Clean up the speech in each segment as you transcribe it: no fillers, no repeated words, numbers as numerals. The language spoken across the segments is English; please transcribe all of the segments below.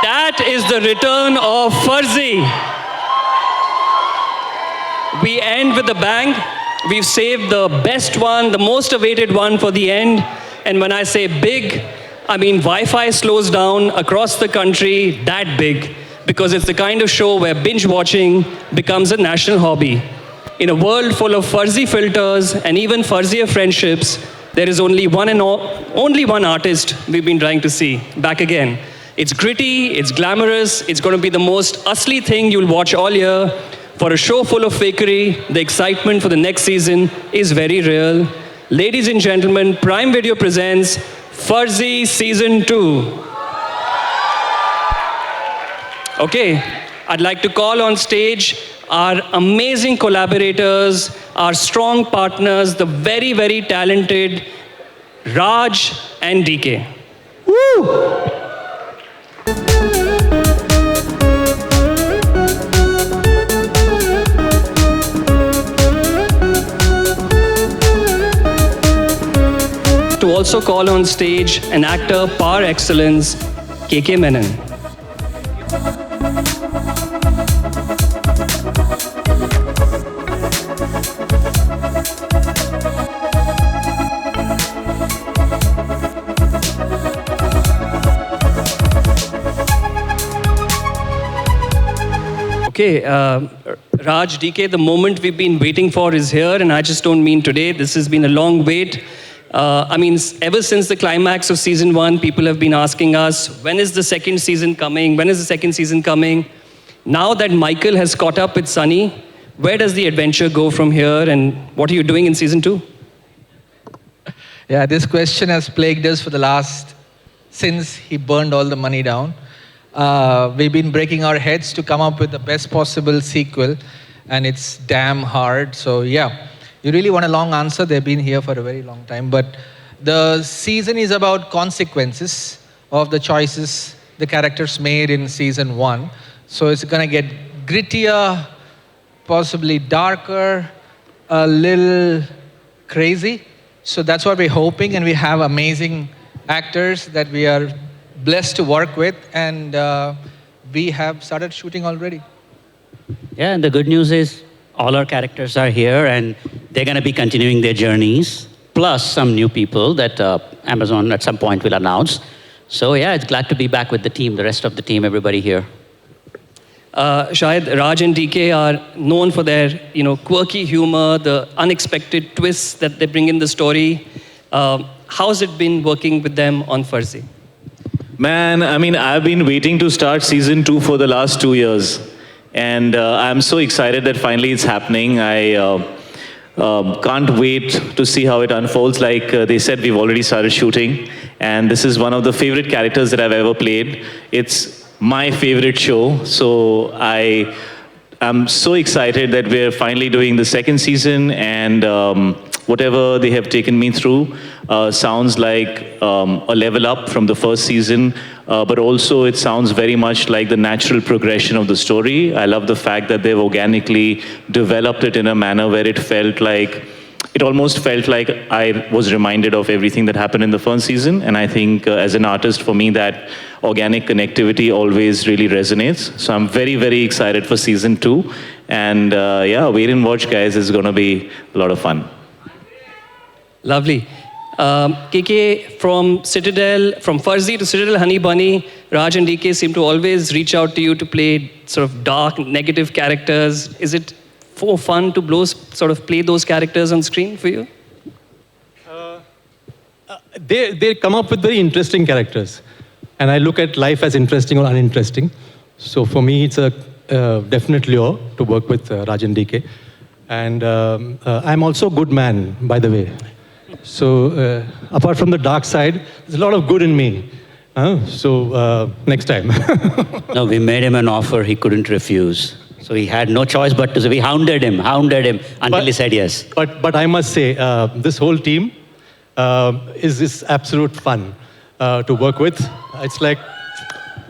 That is the return of Farzi. We end with a bang. We've saved the best one, the most awaited one for the end. And when I say big, I mean Wi-Fi slows down across the country that big, because it's the kind of show where binge watching becomes a national hobby. In a world full of Farzi filters and even Farzier friendships, there is only one artist we've been trying to see back again. It's gritty, it's glamorous, it's going to be the most asli thing you'll watch all year. For a show full of fakery, the excitement for the next season is very real. Ladies and gentlemen, Prime Video presents Farzi Season 2. Okay, I'd like to call on stage our amazing collaborators, our strong partners, the very, very talented Raj and DK. Woo! To also call on stage an actor par excellence, KK Menon. Okay, Raj, DK, the moment we've been waiting for is here, and I just don't mean today. This has been a long wait. Ever since the climax of season 1, people have been asking us, when is the second season coming? When is the second season coming? Now that Michael has caught up with Sunny, where does the adventure go from here, and what are you doing in season 2? Yeah, this question has plagued us for since he burned all the money down. We've been breaking our heads to come up with the best possible sequel, and it's damn hard. So yeah, you really want a long answer? They've been here for a very long time. But the season is about consequences of the choices the characters made in season 1. So it's going to get grittier, possibly darker, a little crazy. So that's what we're hoping, and we have amazing actors that we are blessed to work with, and we have started shooting already. Yeah, and the good news is all our characters are here, and they're going to be continuing their journeys, plus some new people that Amazon at some point will announce. So yeah, it's glad to be back with the team, the rest of the team, everybody here. Shahid, Raj and DK are known for their, quirky humor, the unexpected twists that they bring in the story. How's it been working with them on Farzi? Man, I've been waiting to start season 2 for the last 2 years. And I'm so excited that finally it's happening. I can't wait to see how it unfolds. Like they said, we've already started shooting. And this is one of the favorite characters that I've ever played. It's my favorite show. So I'm so excited that we're finally doing the second season. And whatever they have taken me through sounds like a level up from the first season, but also it sounds very much like the natural progression of the story. I love the fact that they've organically developed it in a manner where it almost felt like I was reminded of everything that happened in the first season. And I think as an artist, for me, that organic connectivity always really resonates. So I'm very, very excited for season 2. And yeah, wait and watch, guys. It's going to be a lot of fun. Lovely. KK, from Farzi to Citadel Honey Bunny, Raj and DK seem to always reach out to you to play sort of dark, negative characters. Is it for fun to play those characters on screen for you? They come up with very interesting characters. And I look at life as interesting or uninteresting. So for me, it's a definite lure to work with Rajan DK. And I'm also a good man, by the way. So apart from the dark side, there's a lot of good in me. So next time. No, we made him an offer he couldn't refuse. So he had no choice but to say, we hounded him until he said yes. But I must say, this whole team is absolute fun to work with.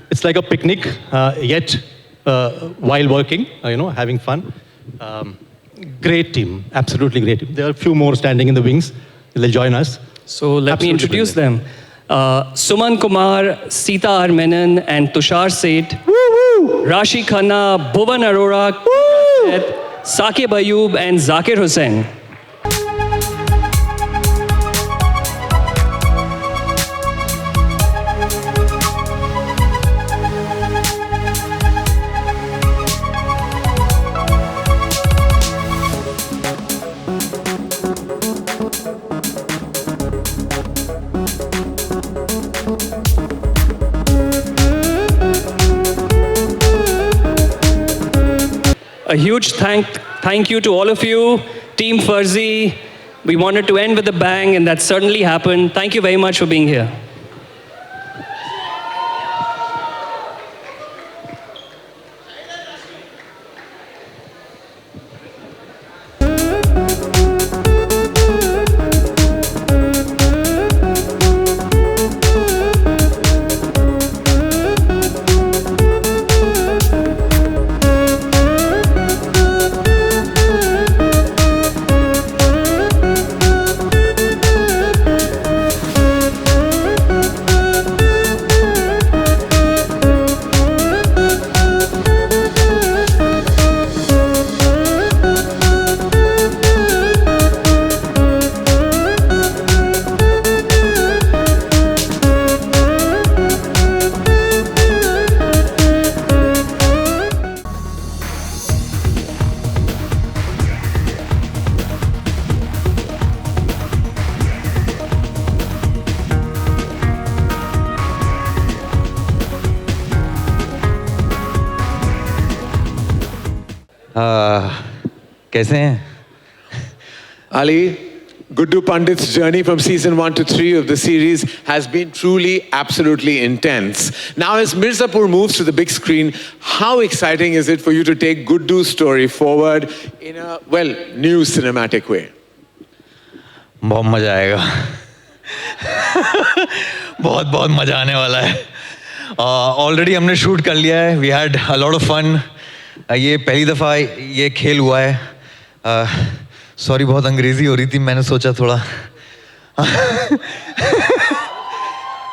It's like a picnic, yet while working, having fun. Great team, absolutely great team. There are a few more standing in the wings. They'll join us. So let me Absolutely introduce brilliant. them. Suman Kumar, Sita R. Menon, and Tushar Seth. Rashi Khanna, Bhuvan Arora, Saqib Ayub, and Zakir Hussain. A huge thank you to all of you, Team Farzi. We wanted to end with a bang, and that certainly happened. Thank you very much for being here. कैसे हैं? Ali, Guddu Pandit's journey from season 1 to 3 of the series has been truly, absolutely intense. Now, as Mirzapur moves to the big screen, how exciting is it for you to take Guddu's story forward in a, well, new cinematic way? बहुत मजा आएगा. बहुत बहुत मजा आने वाला है. Already हमने शूट कर लिया है. We had a lot of fun. ये पहली दफ़ा ये खेल हुआ है. सॉरी बहुत अंग्रेजी हो रही थी, मैंने सोचा थोड़ा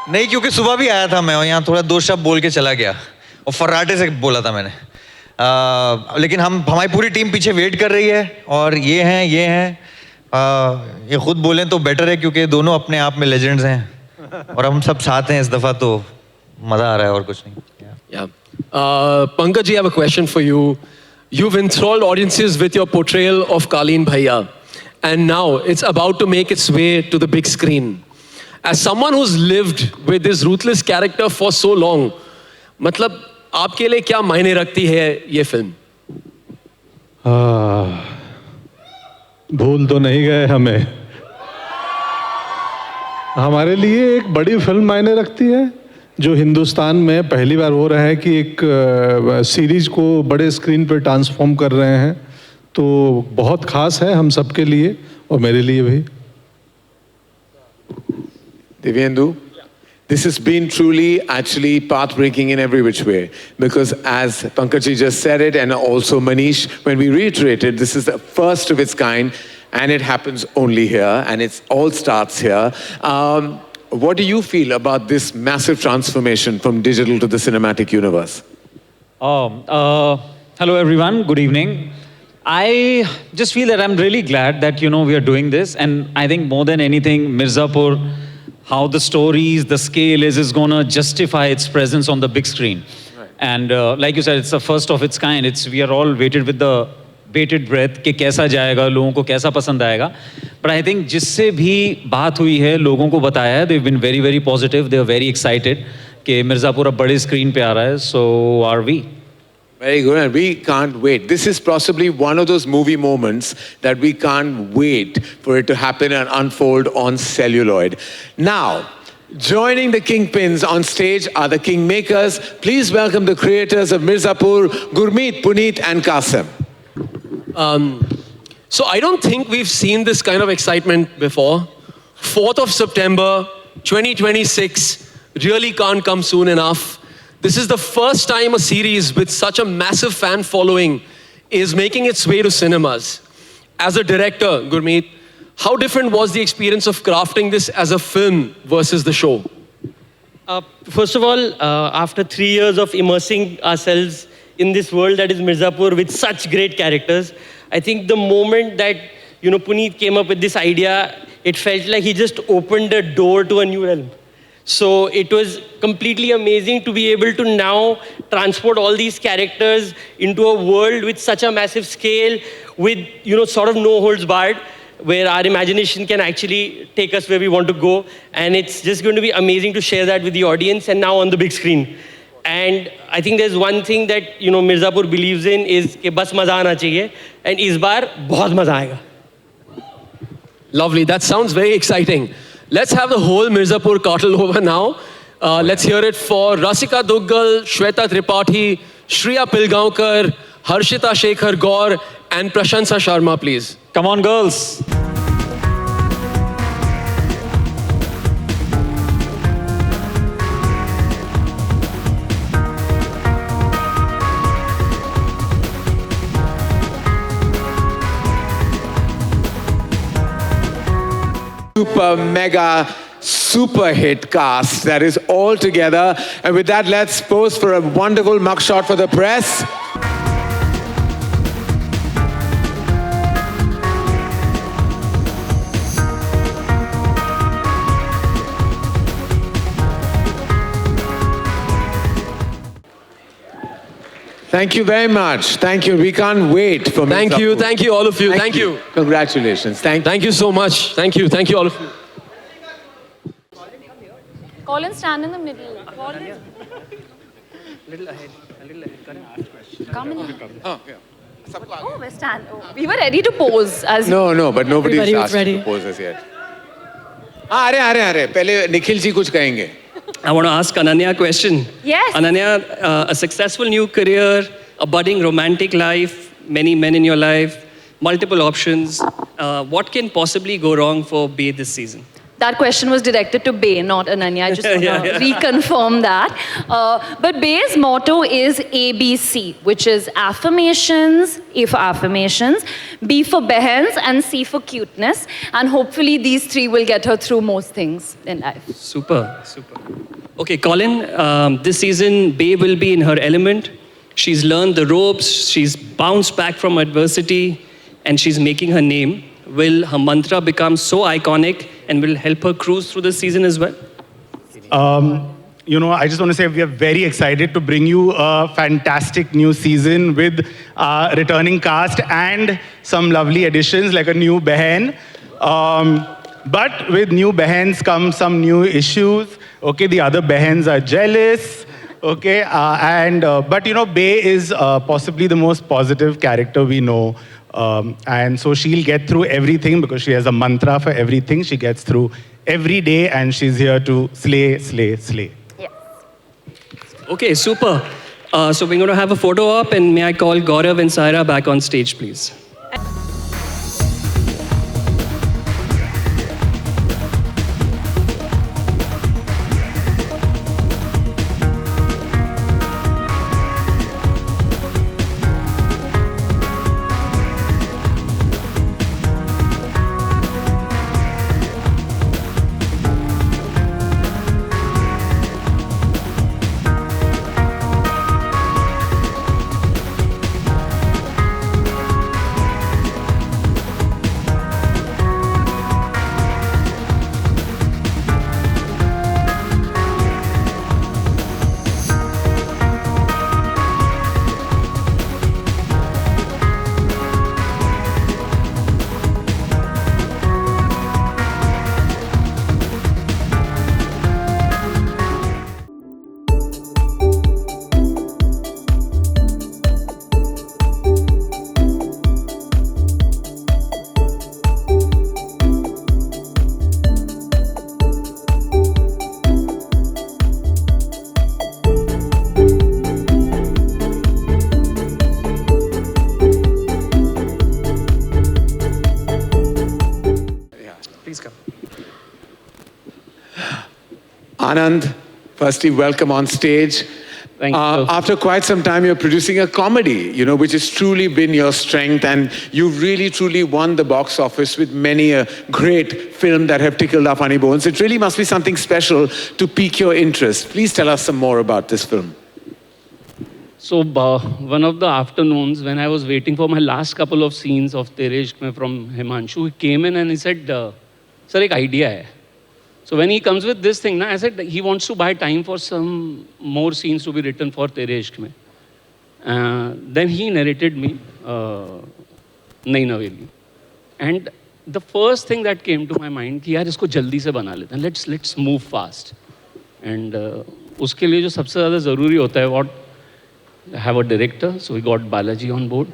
नहीं, क्योंकि सुबह भी आया था मैं और यहाँ थोड़ा दो शब्द बोल के चला गया और फर्राटे से बोला था मैंने. लेकिन हमारी पूरी टीम पीछे वेट कर रही है और ये हैं ये खुद बोलें तो बेटर है, क्योंकि दोनों अपने आप में लेजेंड्स हैं और हम सब साथ हैं इस दफ़ा, तो मज़ा आ रहा है और कुछ नहीं. Yeah. Pankaj, I have a question for you. You've enthralled audiences with your portrayal of Kaleen Bhaiya, and now it's about to make its way to the big screen. As someone who's lived with this ruthless character for so long, मतलब आपके लिए क्या मायने रखती है ये film? भूल तो नहीं गए हमें. हमारे लिए एक बड़ी फिल्म मायने रखती है, जो हिंदुस्तान में पहली बार हो रहा है कि एक सीरीज को बड़े स्क्रीन पर ट्रांसफॉर्म कर रहे हैं, तो बहुत खास है हम सबके लिए और मेरे लिए भी. Divyendu, this has been truly, actually path-breaking in every which way. Because as Pankaj just said it, and also Manish, when we reiterated, this is the first of its kind, and it happens only here, and it all starts here. What do you feel about this massive transformation from digital to the cinematic universe? Hello everyone, good evening. I just feel that I'm really glad that, we are doing this, and I think more than anything, Mirzapur, how the stories, the scale is going to justify its presence on the big screen. Right. And like you said, it's the first of its kind. We are all waited with the bated breath कि कैसा जाएगा, लोगों को कैसा पसंद आएगा. But I think जिससे भी बात हुई है, लोगों को बताया है, they've been very, very positive, they are very excited. कि मिर्ज़ापुर अब बड़े स्क्रीन पे आ रहा है, so are we. Very good, and we can't wait. This is possibly one of those movie moments that we can't wait for it to happen and unfold on celluloid. Now, joining the Kingpins on stage are the Kingmakers. Please welcome the creators of Mirzapur, Gurmeet, Puneet, and Qasim. So I don't think we've seen this kind of excitement before. 4th of September, 2026, really can't come soon enough. This is the first time a series with such a massive fan following is making its way to cinemas. As a director, Gurmeet, how different was the experience of crafting this as a film versus the show? First of all, after 3 years of immersing ourselves in this world that is Mirzapur with such great characters, I think the moment that Puneet came up with this idea, it felt like he just opened a door to a new realm. So it was completely amazing to be able to now transport all these characters into a world with such a massive scale, with sort of no holds barred, where our imagination can actually take us where we want to go. And it's just going to be amazing to share that with the audience and now on the big screen. And I think there's one thing that Mirzapur believes in is कि बस मजा आना चाहिए, and इस बार बहुत मजा आएगा. Lovely, that sounds very exciting. Let's have the whole Mirzapur cartel over now. Let's hear it for Rasika Duggal, Shweta Tripathi, Shriya Pilgaonkar, Harshita Shekhar Gaur, and Prashansa Sharma, please. Come on, girls. Super mega super hit cast that is all together. And with that, let's pose for a wonderful mugshot for the press. Thank you very much. Thank you. We can't wait for Thank you, Mirzapur. thank you, all of you. Thank you. Congratulations. Thank you so much. Thank you all of you. Colin, stand in the middle. Colin. Little ahead. Come in. Oh, yeah. Oh, we stand. Oh, we were ready to pose as No, but nobody's Everybody was asked ready. to pose as yet. आ रहे पहले निखिल जी कुछ कहेंगे. I want to ask Ananya a question. Yes. Ananya, a successful new career, a budding romantic life, many men in your life, multiple options. What can possibly go wrong for Bay this season? That question was directed to Bay, not Ananya. I just want to reconfirm that. But Bay's motto is ABC, which is affirmations, A for affirmations, B for behens, and C for cuteness. And hopefully these three will get her through most things in life. Super. Okay, Colin, this season, Bay will be in her element. She's learned the ropes, she's bounced back from adversity, and she's making her name. Will her mantra become so iconic and will help her cruise through the season as well? I just want to say we are very excited to bring you a fantastic new season with a returning cast and some lovely additions like a new Behen. But with new Behens come some new issues. Okay, the other Behens are jealous. Okay, but Bay is possibly the most positive character we know. And so she'll get through everything because she has a mantra for everything. She gets through every day and she's here to slay, slay, slay. Yes. Okay, super. So we're going to have a photo op, and may I call Gaurav and Saira back on stage, please. Anand, firstly, welcome on stage. Thank you. After quite some time, you're producing a comedy, which has truly been your strength, and you've really, truly won the box office with many a great film that have tickled our funny bones. It really must be something special to pique your interest. Please tell us some more about this film. So one of the afternoons when I was waiting for my last couple of scenes of Tere Ishq Mein from Himanshu, he came in and he said, "Sir, ek idea hai." So when he comes with this thing, I said he wants to buy time for some more scenes to be written for Tere Ishq Mein. Then he narrated me Nayi Naveli. And the first thing that came to my mind कि यार इसको जल्दी से बना लेते हैं. Let's move fast. And उसके लिए जो सबसे ज़्यादा ज़रूरी होता है what have a director, so we got Balaji on board.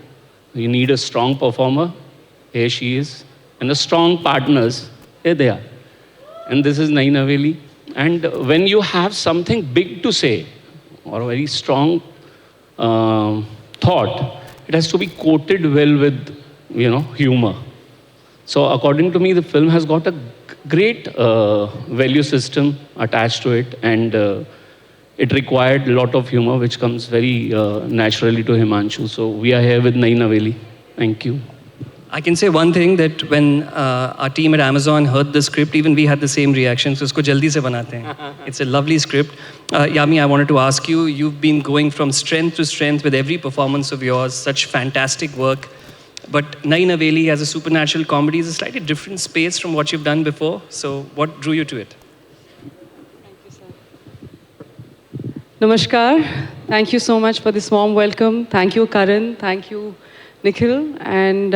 You need a strong performer, here she is, and a strong partners, here they are. And this is Nayi Naveli. And when you have something big to say, or a very strong thought, it has to be coated well with, humor. So according to me, the film has got a great value system attached to it, and it required a lot of humor, which comes very naturally to Himanshu. So we are here with Nayi Naveli. Thank you. I can say one thing, that when our team at Amazon heard the script, even we had the same reaction. So isko jaldi se banate hain. It's a lovely script. Yami, I wanted to ask you, you've been going from strength to strength with every performance of yours, such fantastic work. But Nayi Naveli as a supernatural comedy is a slightly different space from what you've done before. So what drew you to it? Namaskar. Thank you so much for this warm welcome. Thank you, Karan. Thank you, Nikhil. And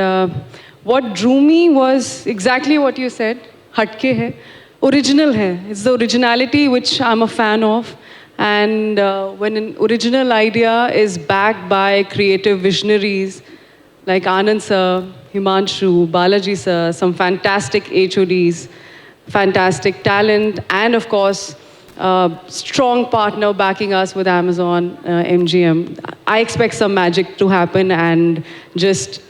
what drew me was exactly what you said. Hatke hai. Original hai. It's the originality which I'm a fan of. And when an original idea is backed by creative visionaries like Anand sir, Himanshu, Balaji sir, some fantastic HODs, fantastic talent, and of course, strong partner backing us with Amazon, MGM. I expect some magic to happen, and just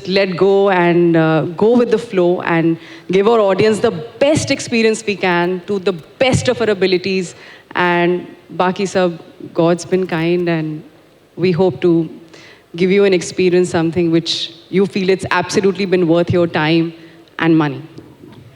let go and go with the flow and give our audience the best experience we can to the best of our abilities. And Baki sab, God's been kind, and we hope to give you an experience, something which you feel it's absolutely been worth your time and money.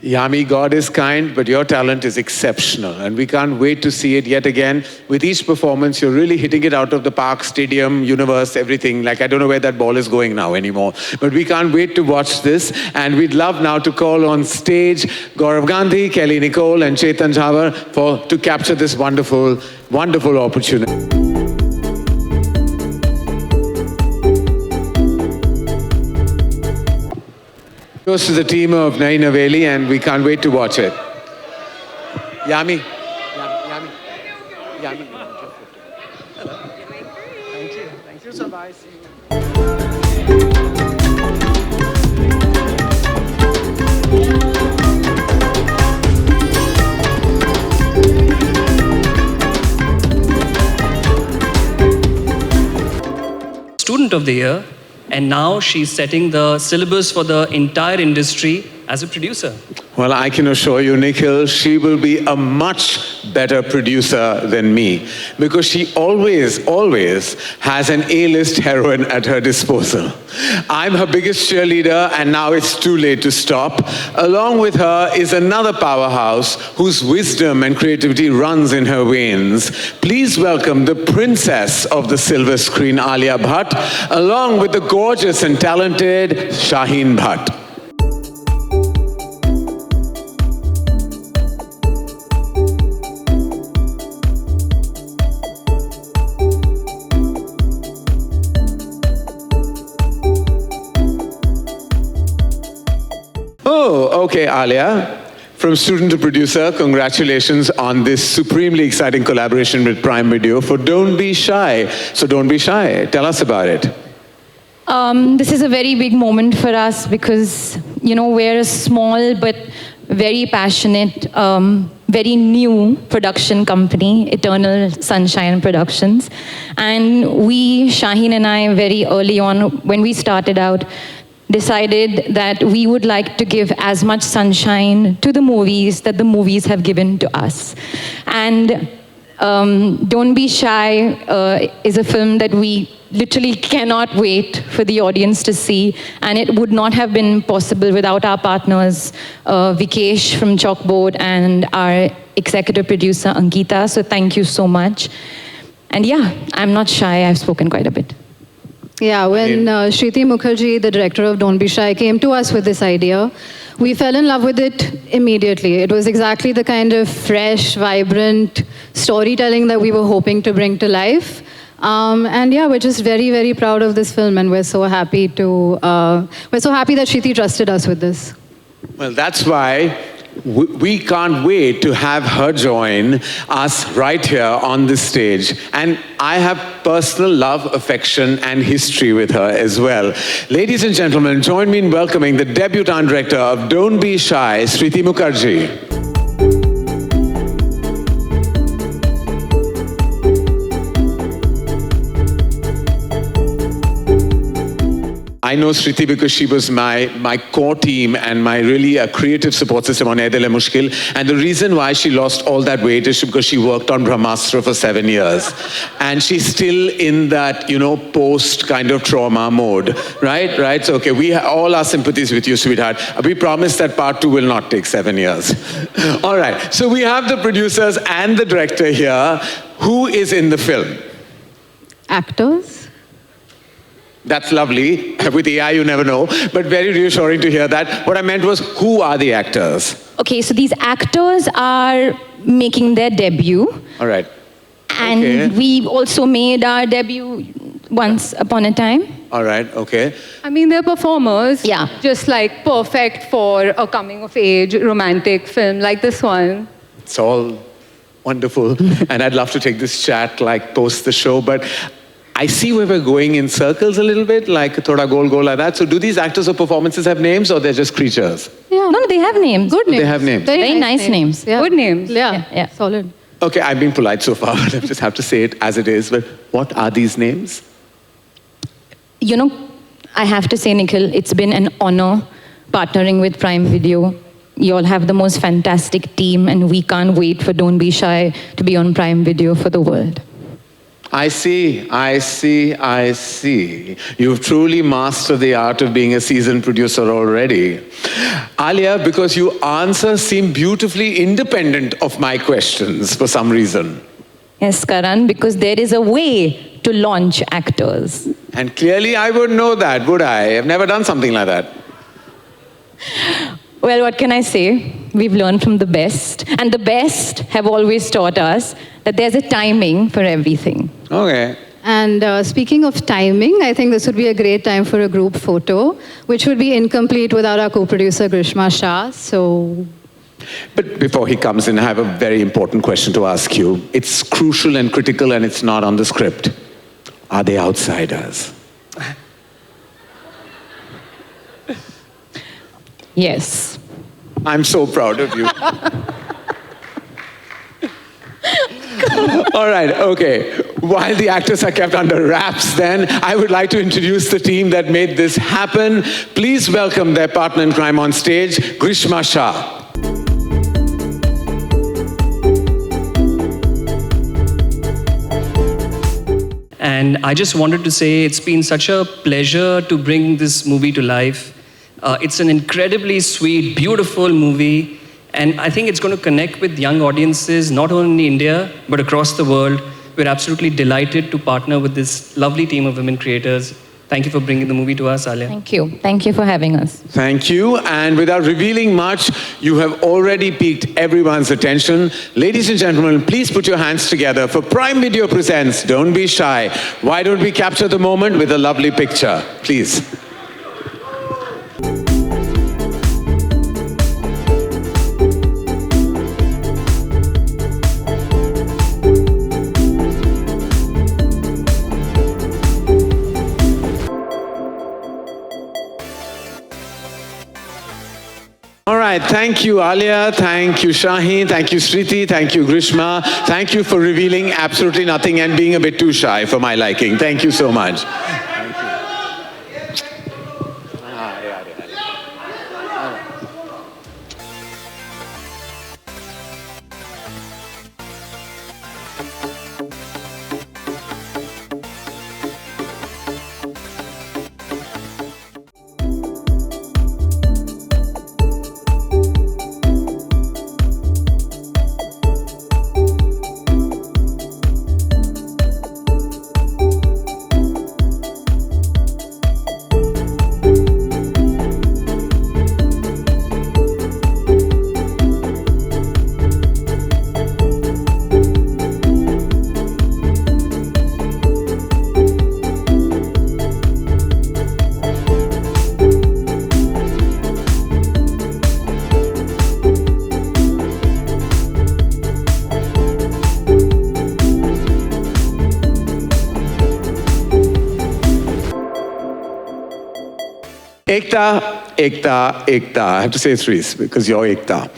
Yami, God is kind, but your talent is exceptional. And we can't wait to see it yet again. With each performance, you're really hitting it out of the park, stadium, universe, everything. Like, I don't know where that ball is going now anymore. But we can't wait to watch this. And we'd love now to call on stage Gaurav Gandhi, Kelly Nicole, and Chetan Jhawar to capture this wonderful, wonderful opportunity. Goes to the team of Nayi Naveli, and we can't wait to watch it. Yami. Yami. Thank you. Thank you so much. Student of the Year, and now she's setting the syllabus for the entire industry as a producer. Well, I can assure you, Nikhil, she will be a much better producer than me, because she always has an A-list heroine at her disposal. I'm her biggest cheerleader, and now it's too late to stop. Along with her is another powerhouse whose wisdom and creativity runs in her veins. Please welcome the princess of the silver screen, Alia Bhatt, along with the gorgeous and talented Shaheen Bhatt. Oh, okay, Alia. From student to producer, congratulations on this supremely exciting collaboration with Prime Video for Don't Be Shy. So don't be shy. Tell us about it. This is a very big moment for us because, we're a small but very passionate, very new production company, Eternal Sunshine Productions. And we, Shaheen and I, very early on, when we started out, decided that we would like to give as much sunshine to the movies that the movies have given to us. And Don't Be Shy is a film that we literally cannot wait for the audience to see, and it would not have been possible without our partners, Vikesh from Chalkboard and our executive producer, Ankita. So thank you so much. And yeah, I'm not shy, I've spoken quite a bit. Yeah, when Shriti Mukherjee, the director of Don't Be Shy, came to us with this idea, we fell in love with it immediately. It was exactly the kind of fresh, vibrant storytelling that we were hoping to bring to life. And yeah, we're just very, very proud of this film, and we're so happy that Shriti trusted us with this. Well, that's why we can't wait to have her join us right here on this stage. And I have personal love, affection, and history with her as well. Ladies and gentlemen, join me in welcoming the debutante director of Don't Be Shy, Shriti Mukherjee. I know Shriti because she was my core team and my really creative support system on Ae Dil Hai Mushkil. And the reason why she lost all that weight is because she worked on Brahmastra for 7 years. And she's still in that, post kind of trauma mode, right? So, okay, we have all our sympathies with you, sweetheart. We promise that part 2 will not take 7 years. All right, so we have the producers and the director here. Who is in the film? Actors. That's lovely. With AI, you never know. But very reassuring to hear that. What I meant was, who are the actors? Okay, so these actors are making their debut. All right. And we also made our debut once upon a time. All right, okay. I mean, they're performers. Yeah. Just like perfect for a coming-of-age romantic film like this one. It's all wonderful. And I'd love to take this chat post the show, but I see where we're going in circles a little bit, like thoda gol like that. So do these actors or performances have names, or they're just creatures? Yeah. No, they have names. Good names. They have names. Very nice names. Yeah. Good names. Yeah. Solid. Okay, I've been polite so far, but I just have to say it as it is. But what are these names? I have to say, Nikhil, it's been an honor partnering with Prime Video. You all have the most fantastic team, and we can't wait for Don't Be Shy to be on Prime Video for the world. I see. You've truly mastered the art of being a seasoned producer already. Alia, because your answers seem beautifully independent of my questions for some reason. Yes, Karan, because there is a way to launch actors. And clearly I would know that, would I? I've never done something like that. Well, what can I say? We've learned from the best. And the best have always taught us that there's a timing for everything. Okay. And speaking of timing, I think this would be a great time for a group photo, which would be incomplete without our co-producer Grishma Shah. So. But before he comes in, I have a very important question to ask you. It's crucial and critical, and it's not on the script. Are they outsiders? Yes. I'm so proud of you. All right, okay. While the actors are kept under wraps, then, I would like to introduce the team that made this happen. Please welcome their partner in crime on stage, Grishma Shah. And I just wanted to say it's been such a pleasure to bring this movie to life. It's an incredibly sweet, beautiful movie. And I think it's going to connect with young audiences, not only in India, but across the world. We're absolutely delighted to partner with this lovely team of women creators. Thank you for bringing the movie to us, Alia. Thank you. Thank you for having us. Thank you. And without revealing much, you have already piqued everyone's attention. Ladies and gentlemen, please put your hands together for Prime Video presents Don't Be Shy. Why don't we capture the moment with a lovely picture? Please. All right, thank you, Alia, thank you, Shaheen, thank you, Shriti, thank you, Grishma. Thank you for revealing absolutely nothing and being a bit too shy for my liking. Thank you so much. Thank you. Ekta. I have to say three because you're Ekta.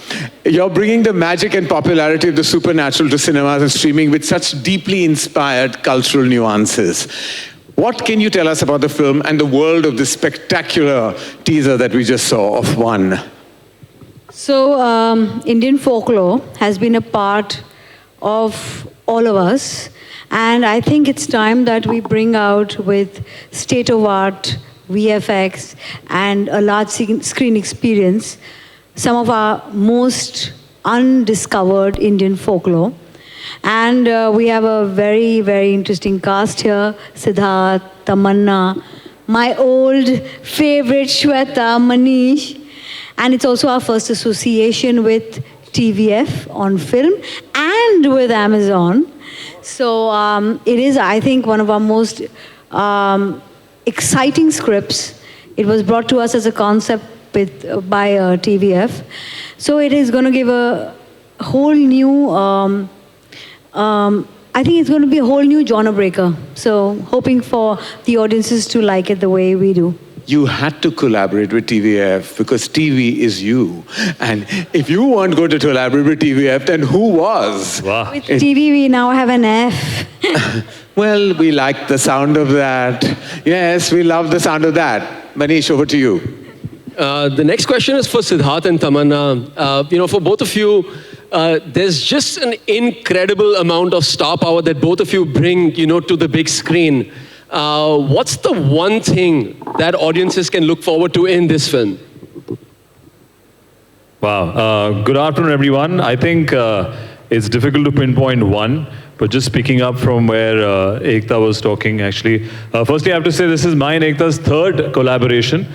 You're bringing the magic and popularity of the supernatural to cinemas and streaming with such deeply inspired cultural nuances. What can you tell us about the film and the world of this spectacular teaser that we just saw of One? So, Indian folklore has been a part of all of us, and I think it's time that we bring out with state-of-art VFX and a large screen experience some of our most undiscovered Indian folklore. And we have a very, very interesting cast here. Siddharth, Tamanna, my old favorite Shweta, Manish. And it's also our first association with TVF on film and with Amazon. So it is, I think, one of our most exciting scripts. It was brought to us as a concept by TVF. So it is going to give a whole new, I think it's going to be a whole new genre breaker. So hoping for the audiences to like it the way we do. You had to collaborate with TVF because TV is you. And if you weren't going to collaborate with TVF, then who was? Wow. With TV, we now have an F. Well, we like the sound of that. Yes, we love the sound of that. Manish, over to you. The next question is for Siddharth and Tamanna. For both of you, there's just an incredible amount of star power that both of you bring, to the big screen. What's the one thing that audiences can look forward to in this film? Wow. Good afternoon, everyone. I think it's difficult to pinpoint one, but just picking up from where Ekta was talking, actually. Firstly, I have to say this is mine and Ekta's third collaboration.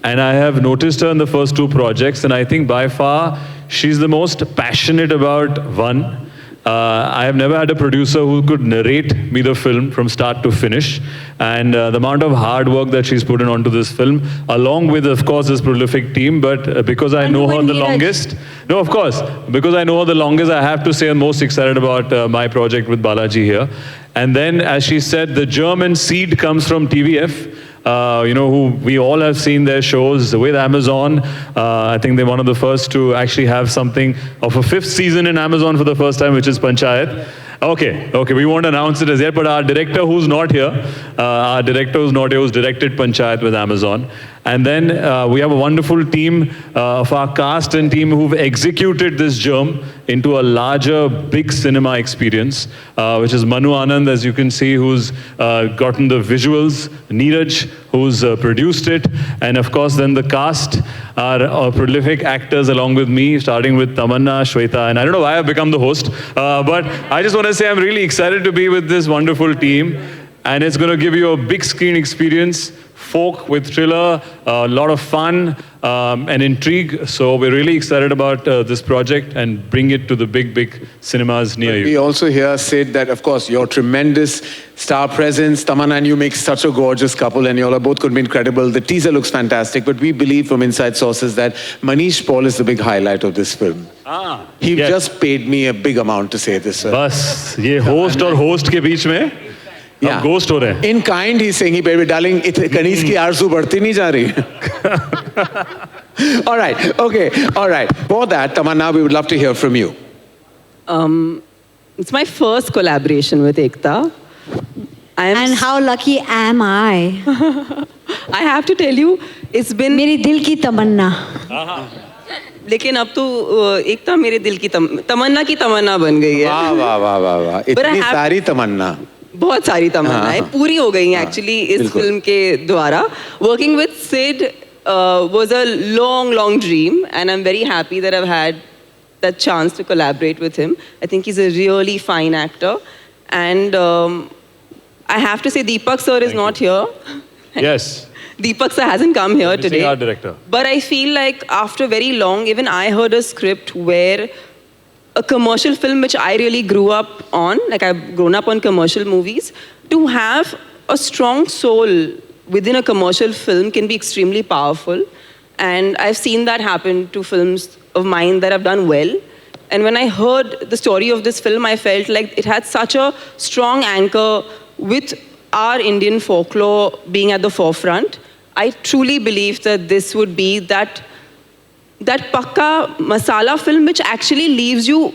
And I have noticed her in the first two projects, and I think by far she's the most passionate about One. I have never had a producer who could narrate me the film from start to finish. And the amount of hard work that she's put in onto this film, along with, of course, this prolific team, but because I know her the longest, no, of course, because I know her the longest, I have to say I'm most excited about my project with Balaji here. And then, as she said, the German seed comes from TVF. Who we all have seen their shows with Amazon. I think they're one of the first to actually have something of a 5th season in Amazon for the first time, which is Panchayat. Okay, we won't announce it as yet, but our director who's not here, who's directed Panchayat with Amazon. And then we have a wonderul team of our cast and team who've executed this germ into a larger, big cinema experience, which is Manu Anand, as you can see, who's gotten the visuals, Neeraj, who's produced it, and of course then the cast are prolific actors along with me, starting with Tamanna, Shweta, and I don't know why I've become the host, but I just want to say I'm really excited to be with this wonderful team, and it's going to give you a big screen experience, folk with thriller, a lot of fun and intrigue. So we're really excited about this project and bring it to the big cinemas near you. We also hear Sid that, of course, your tremendous star presence, Tamanna and you make such a gorgeous couple and you all are both going to be incredible. The teaser looks fantastic, but we believe from inside sources that Manish Paul is the big highlight of this film. He just paid me a big amount to say this, sir. बस ये host और host के बीच में Yeah. ghost हो रहे हैं. In kind, he's saying, baby, darling, Kanish ki आरज़ू बढ़ती नहीं जा रही. All right, okay, all right. For that, Tamanna, we would love to hear from you. It's my first collaboration with Ekta. And how lucky am I? I have to tell you, it's been... मेरी दिल की तमन्ना. लेकिन अब तो एकता मेरे दिल की तमन्ना की तमन्ना बन गई है. वाह. इतनी सारी तमन्ना. बहुत सारी तमन्नाएं पूरी हो गई हैं एक्चुअली इस फिल्म के द्वारा. Working with Sid was a long dream, and I'm very happy that I've had that chance to collaborate with him. I think he's a really fine actor, and I have to say Deepak sir is not here. Yes. Deepak sir hasn't come here today. Our director. But I feel like after very long, even I heard a script where a commercial film which I really grew up on, like I've grown up on commercial movies, to have a strong soul within a commercial film can be extremely powerful. And I've seen that happen to films of mine that have done well. And when I heard the story of this film, I felt like it had such a strong anchor with our Indian folklore being at the forefront. I truly believe that this would be that pakka masala film which actually leaves you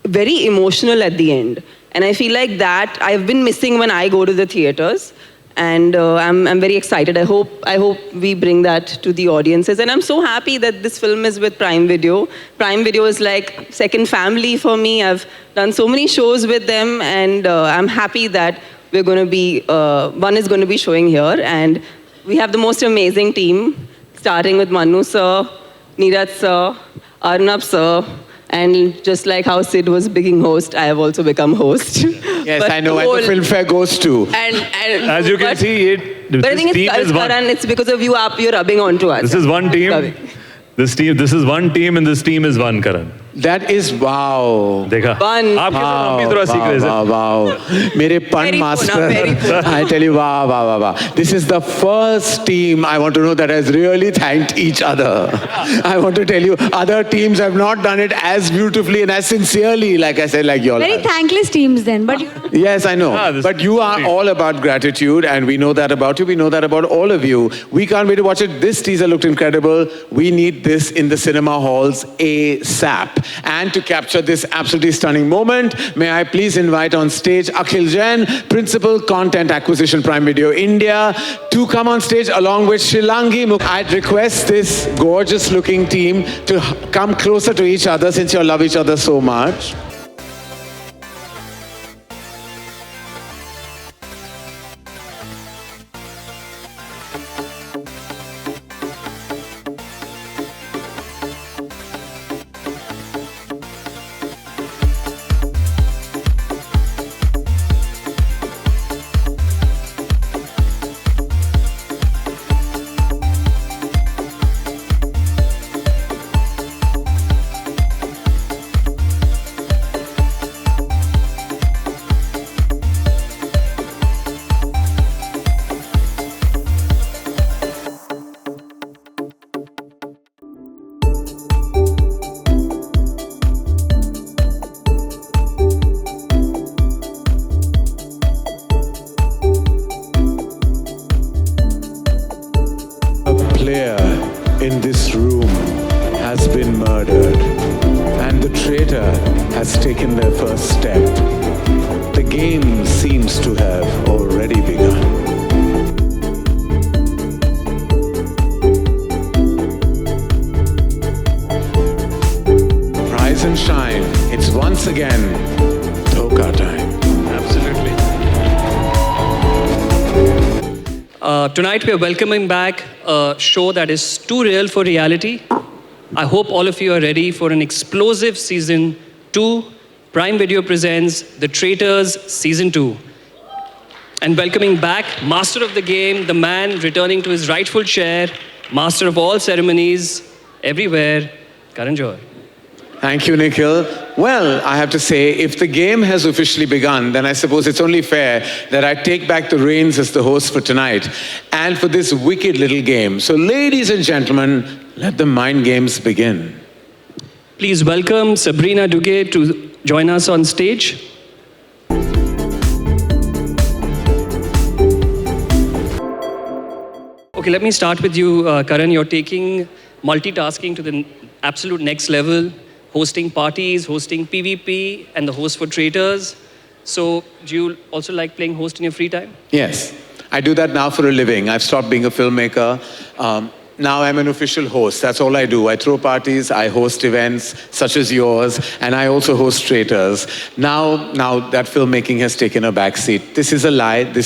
very emotional at the end. And I feel like that I've been missing when I go to the theaters. And I'm very excited. I hope we bring that to the audiences. And I'm so happy that this film is with Prime Video. Prime Video is like second family for me. I've done so many shows with them, and I'm happy that we're going to be, one is going to be showing here. And we have the most amazing team, starting with Manu sir, Neeraj sir, Arnab sir, and just like how Sid was being host, I have also become host. Yes, I know, and the Filmfare goes too. And As you can see, but I think it's Karan, it's because of you, you're rubbing onto us. This is one team. This is one team, and this team is one, Karan. That is wow. देखा? आपके साथ हम भी थोड़ा सीख रहे थे. Wow. Mere pun master. I tell you, wow. This is the first team I want to know that has really thanked each other. I want to tell you, other teams have not done it as beautifully and as sincerely, like I said, like you all. Very thankless teams then, but you know. Yes, I know. But you are all about gratitude, and we know that about you. We know that about all of you. We can't wait to watch it. This teaser looked incredible. We need this in the cinema halls ASAP. And to capture this absolutely stunning moment, may I please invite on stage Akhil Jain, Principal Content Acquisition, Prime Video India, to come on stage along with Shilangi Mukherjee. I'd request this gorgeous looking team to come closer to each other since you love each other so much. In this room has been murdered, and the traitor has taken their first step. The game seems to have already begun. Rise and shine. It's once again Dhoka time. Absolutely. Tonight we are welcoming back a show that is too real for reality. I hope all of you are ready for an explosive season 2. Prime Video presents The Traitors Season 2. And welcoming back Master of the Game, the man returning to his rightful chair, Master of all ceremonies, everywhere, Karan Johar. Thank you, Nikhil. Well, I have to say, if the game has officially begun, then I suppose it's only fair that I take back the reins as the host for tonight and for this wicked little game. So, ladies and gentlemen, let the mind games begin. Please welcome Sabrina Duguay to join us on stage. Okay, let me start with you, Karan. You're taking multitasking to the absolute next level. Hosting parties, hosting PvP, and the host for Traitors. So, do you also like playing host in your free time? Yes, I do that now for a living. I've stopped being a filmmaker. Now I'm an official host. That's all I do. I throw parties, I host events such as yours, and I also host Traitors. Now that filmmaking has taken a backseat. This is a lie. This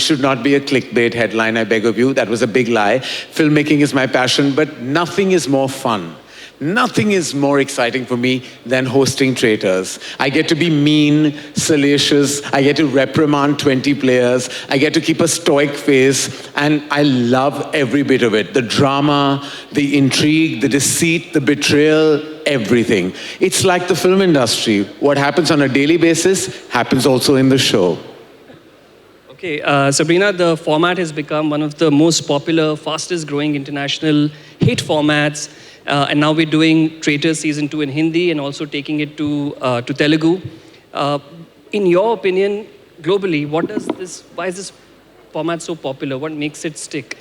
should not be a clickbait headline, I beg of you. That was a big lie. Filmmaking is my passion, but nothing is more fun. Nothing is more exciting for me than hosting Traitors. I get to be mean, salacious, I get to reprimand 20 players, I get to keep a stoic face, and I love every bit of it. The drama, the intrigue, the deceit, the betrayal, everything. It's like the film industry. What happens on a daily basis happens also in the show. Okay, Sabrina, the format has become one of the most popular, fastest growing international hit formats. And now we're doing Traitors Season 2 in Hindi and also taking it to Telugu. In your opinion, globally, why is this format so popular? What makes it stick?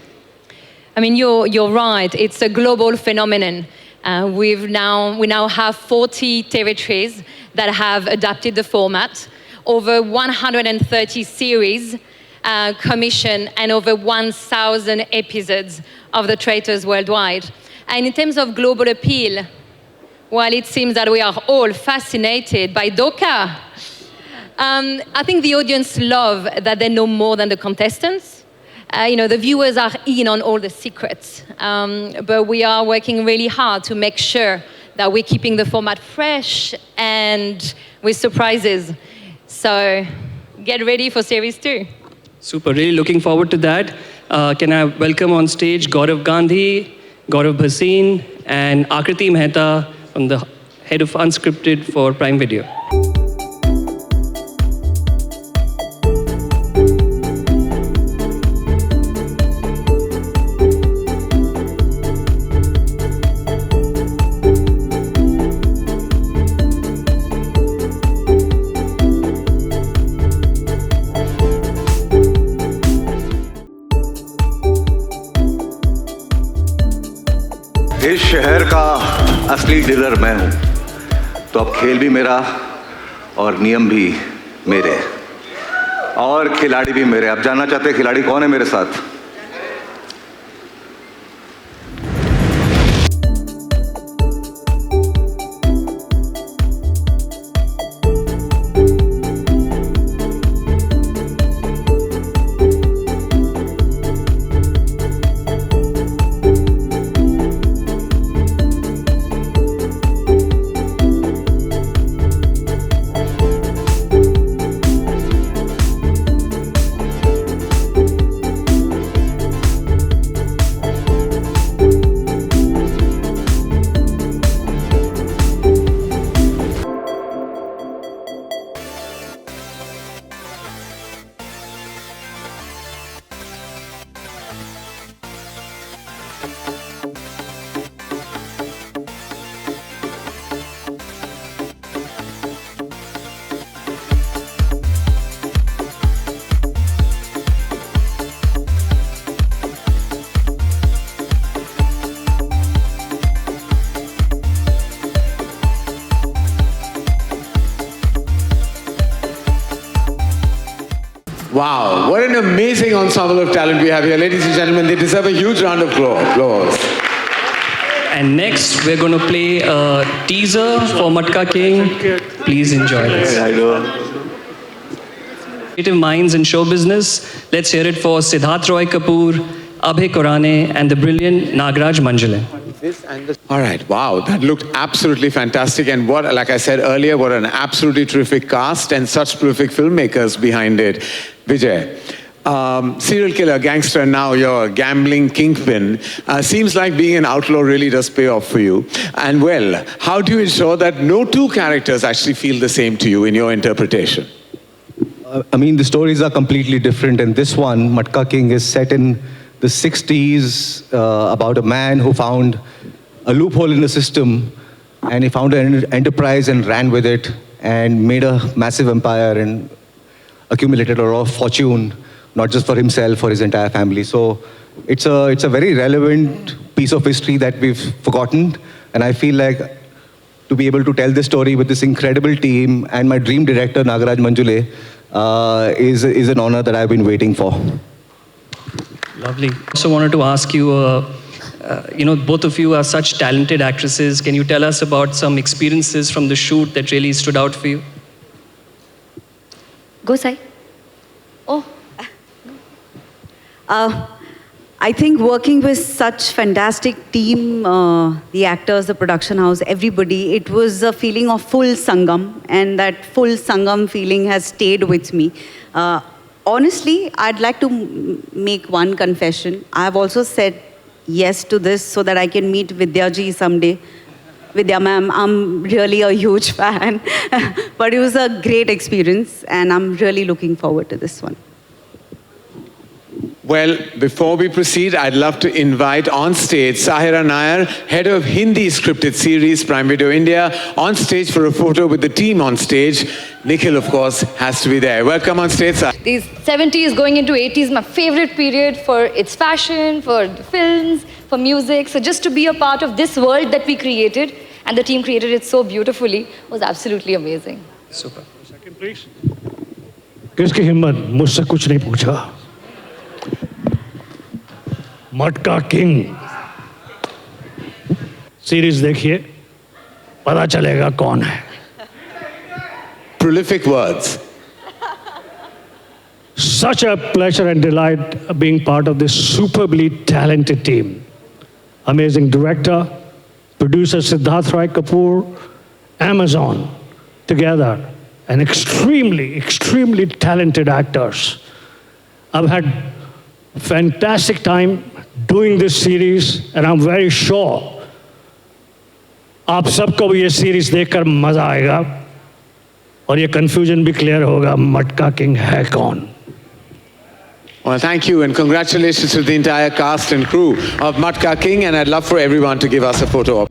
I mean, you're right. It's a global phenomenon. We now have 40 territories that have adapted the format, over 130 series commissioned, and over 1,000 episodes of The Traitors worldwide. And in terms of global appeal, while it seems that we are all fascinated by Doka, I think the audience love that they know more than the contestants. The viewers are in on all the secrets, but we are working really hard to make sure that we're keeping the format fresh and with surprises. So get ready for series 2. Super, really looking forward to that. Can I welcome on stage Gaurav Gandhi, Gaurav Bhasin, and Akriti Mehta, from the head of Unscripted for Prime Video. इस शहर का असली dealer मैं हूं, तो अब खेल भी मेरा और नियम भी मेरे और खिलाड़ी भी मेरे। अब जानना चाहते हैं खिलाड़ी कौन है मेरे साथ? Wow, what an amazing ensemble of talent we have here. Ladies and gentlemen, they deserve a huge round of applause. And next, we're going to play a teaser for Matka King. Please enjoy this. Creative minds in show business. Let's hear it for Siddharth Roy Kapoor, Abhay Khurane, and the brilliant Nagraj Manjulan. All right, wow, that looked absolutely fantastic. And what, like I said earlier, what an absolutely terrific cast and such prolific filmmakers behind it. Vijay, serial killer, gangster, now you're a gambling kingpin. Seems like being an outlaw really does pay off for you. And well, how do you ensure that no two characters actually feel the same to you in your interpretation? I mean, the stories are completely different. And this one, Matka King, is set in the 60s about a man who found a loophole in the system, and he found an enterprise and ran with it and made a massive empire and accumulated a lot of fortune, not just for himself, for his entire family. So it's a very relevant piece of history that we've forgotten, and I feel like to be able to tell this story with this incredible team and my dream director, Nagraj Manjule, is an honor that I've been waiting for. Lovely. Also wanted to ask you, both of you are such talented actresses. Can you tell us about some experiences from the shoot that really stood out for you? Go, Sai. Oh. I think working with such fantastic team, the actors, the production house, everybody, it was a feeling of full Sangam, and that full Sangam feeling has stayed with me. Honestly, I'd like to make one confession. I've also said yes to this so that I can meet Vidya ji someday. Vidya ma'am, I'm really a huge fan. But it was a great experience, and I'm really looking forward to this one. Well, before we proceed, I'd love to invite on stage Sahira Nair, head of Hindi scripted series, Prime Video India, on stage for a photo with the team on stage. Nikhil, of course, has to be there. Welcome on stage, sir. These 70s going into 80s, my favorite period for its fashion, for the films, for music. So just to be a part of this world that we created, and the team created it so beautifully, was absolutely amazing. Super. Second, please. किसकी हिम्मत मुझसे कुछ नहीं पूछा? मटका king series देखिए, पता चलेगा कौन है. Prolific words. Such a pleasure and delight being part of this superbly talented team. Amazing director, producer Siddharth Roy Kapoor, Amazon, together, and extremely talented actors. I've had fantastic time doing this series, and I'm very sure आप सबको भी ये series देखकर मजा आएगा और ये confusion भी क्लियर होगा मटका किंग है कौन. Well, thank you and congratulations to the entire cast and crew of Matka King, and I'd love for everyone to give us a photo op.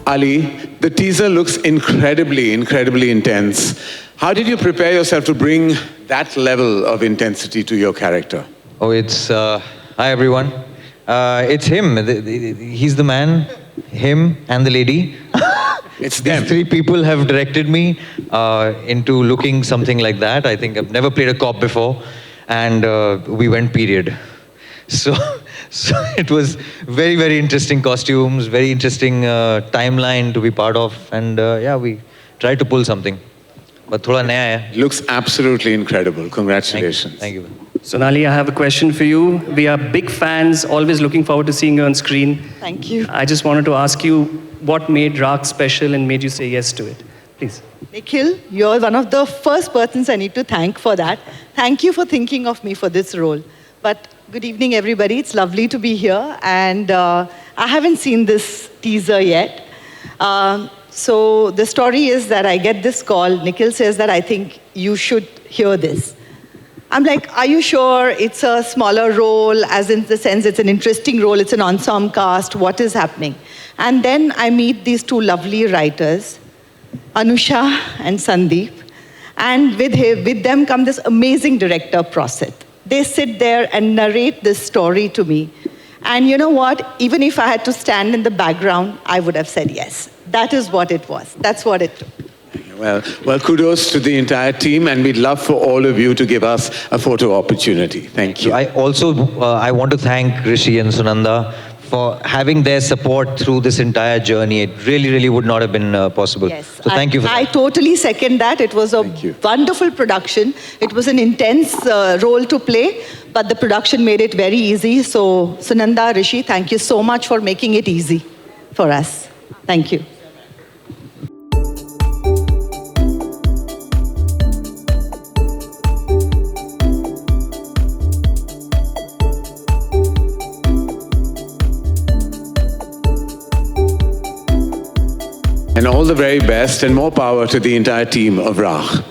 Ali, the teaser looks incredibly intense. How did you prepare yourself to bring that level of intensity to your character? Oh, it's... hi, everyone. It's him. He's the man, him, and the lady. It's them. These three people have directed me into looking something like that. I think I've never played a cop before. And we went period. So it was very interesting costumes, very interesting timeline to be part of, and yeah, we tried to pull something. But thoda naya hai. Looks absolutely incredible. Congratulations. Thank you. Sonali, I have a question for you. We are big fans, always looking forward to seeing you on screen. Thank you. I just wanted to ask you what made Raak special and made you say yes to it. Please. Nikhil, you're one of the first persons I need to thank for that. Thank you for thinking of me for this role. But good evening, everybody. It's lovely to be here. And I haven't seen this teaser yet. So the story is that I get this call. Nikhil says that I think you should hear this. I'm like, are you sure it's a smaller role, as in the sense it's an interesting role, it's an ensemble cast, what is happening? And then I meet these two lovely writers, Anusha and Sandeep. And with them come this amazing director, Prasit. They sit there and narrate this story to me. And you know what? Even if I had to stand in the background, I would have said yes. That is what it was. That's what it took. Well, kudos to the entire team, and we'd love for all of you to give us a photo opportunity. Thank you. I also I want to thank Rishi and Sunanda for having their support through this entire journey. It really would not have been possible. Yes. So thank you for I that. totally second that. It was a wonderful production. It was an intense role to play, but the production made it very easy. So Sunanda, Rishi, thank you so much for making it easy for us. Thank you. And all the very best and more power to the entire team of Raak.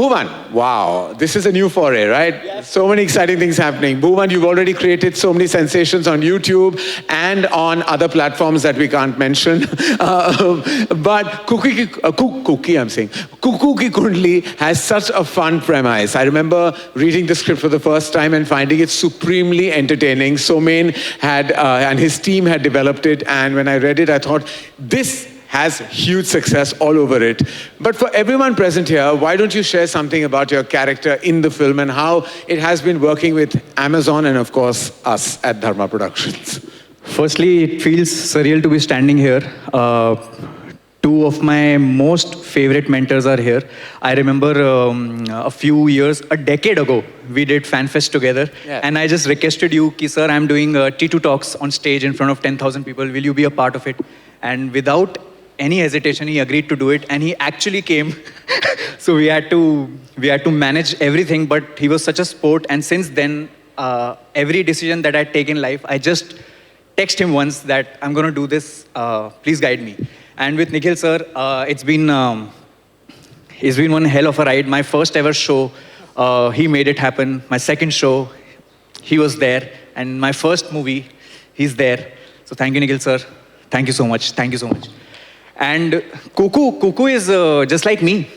Bhuvan, wow, this is a new foray, right? Yes. So many exciting things happening. Bhuvan, you've already created so many sensations on YouTube and on other platforms that we can't mention. But Kuku Ki Kundli has such a fun premise. I remember reading the script for the first time and finding it supremely entertaining. Somain had, and his team had developed it, and when I read it, I thought, this has huge success all over it. But for everyone present here, why don't you share something about your character in the film and how it has been working with Amazon and of course us at Dharma Productions? Firstly, it feels surreal to be standing here. Two of my most favorite mentors are here. I remember a decade ago, we did FanFest together. Yeah. And I just requested you, ki, sir, I'm doing T2 talks on stage in front of 10,000 people. Will you be a part of it? And without any hesitation, he agreed to do it, and he actually came. So we had to manage everything, but he was such a sport. And since then, every decision that I take in life, I just text him once that I'm going to do this. Please guide me. And with Nikhil sir, it's been one hell of a ride. My first ever show, he made it happen. My second show, he was there, and my first movie, he's there. So thank you, Nikhil sir. Thank you so much. Thank you so much. And Kuku is just like me.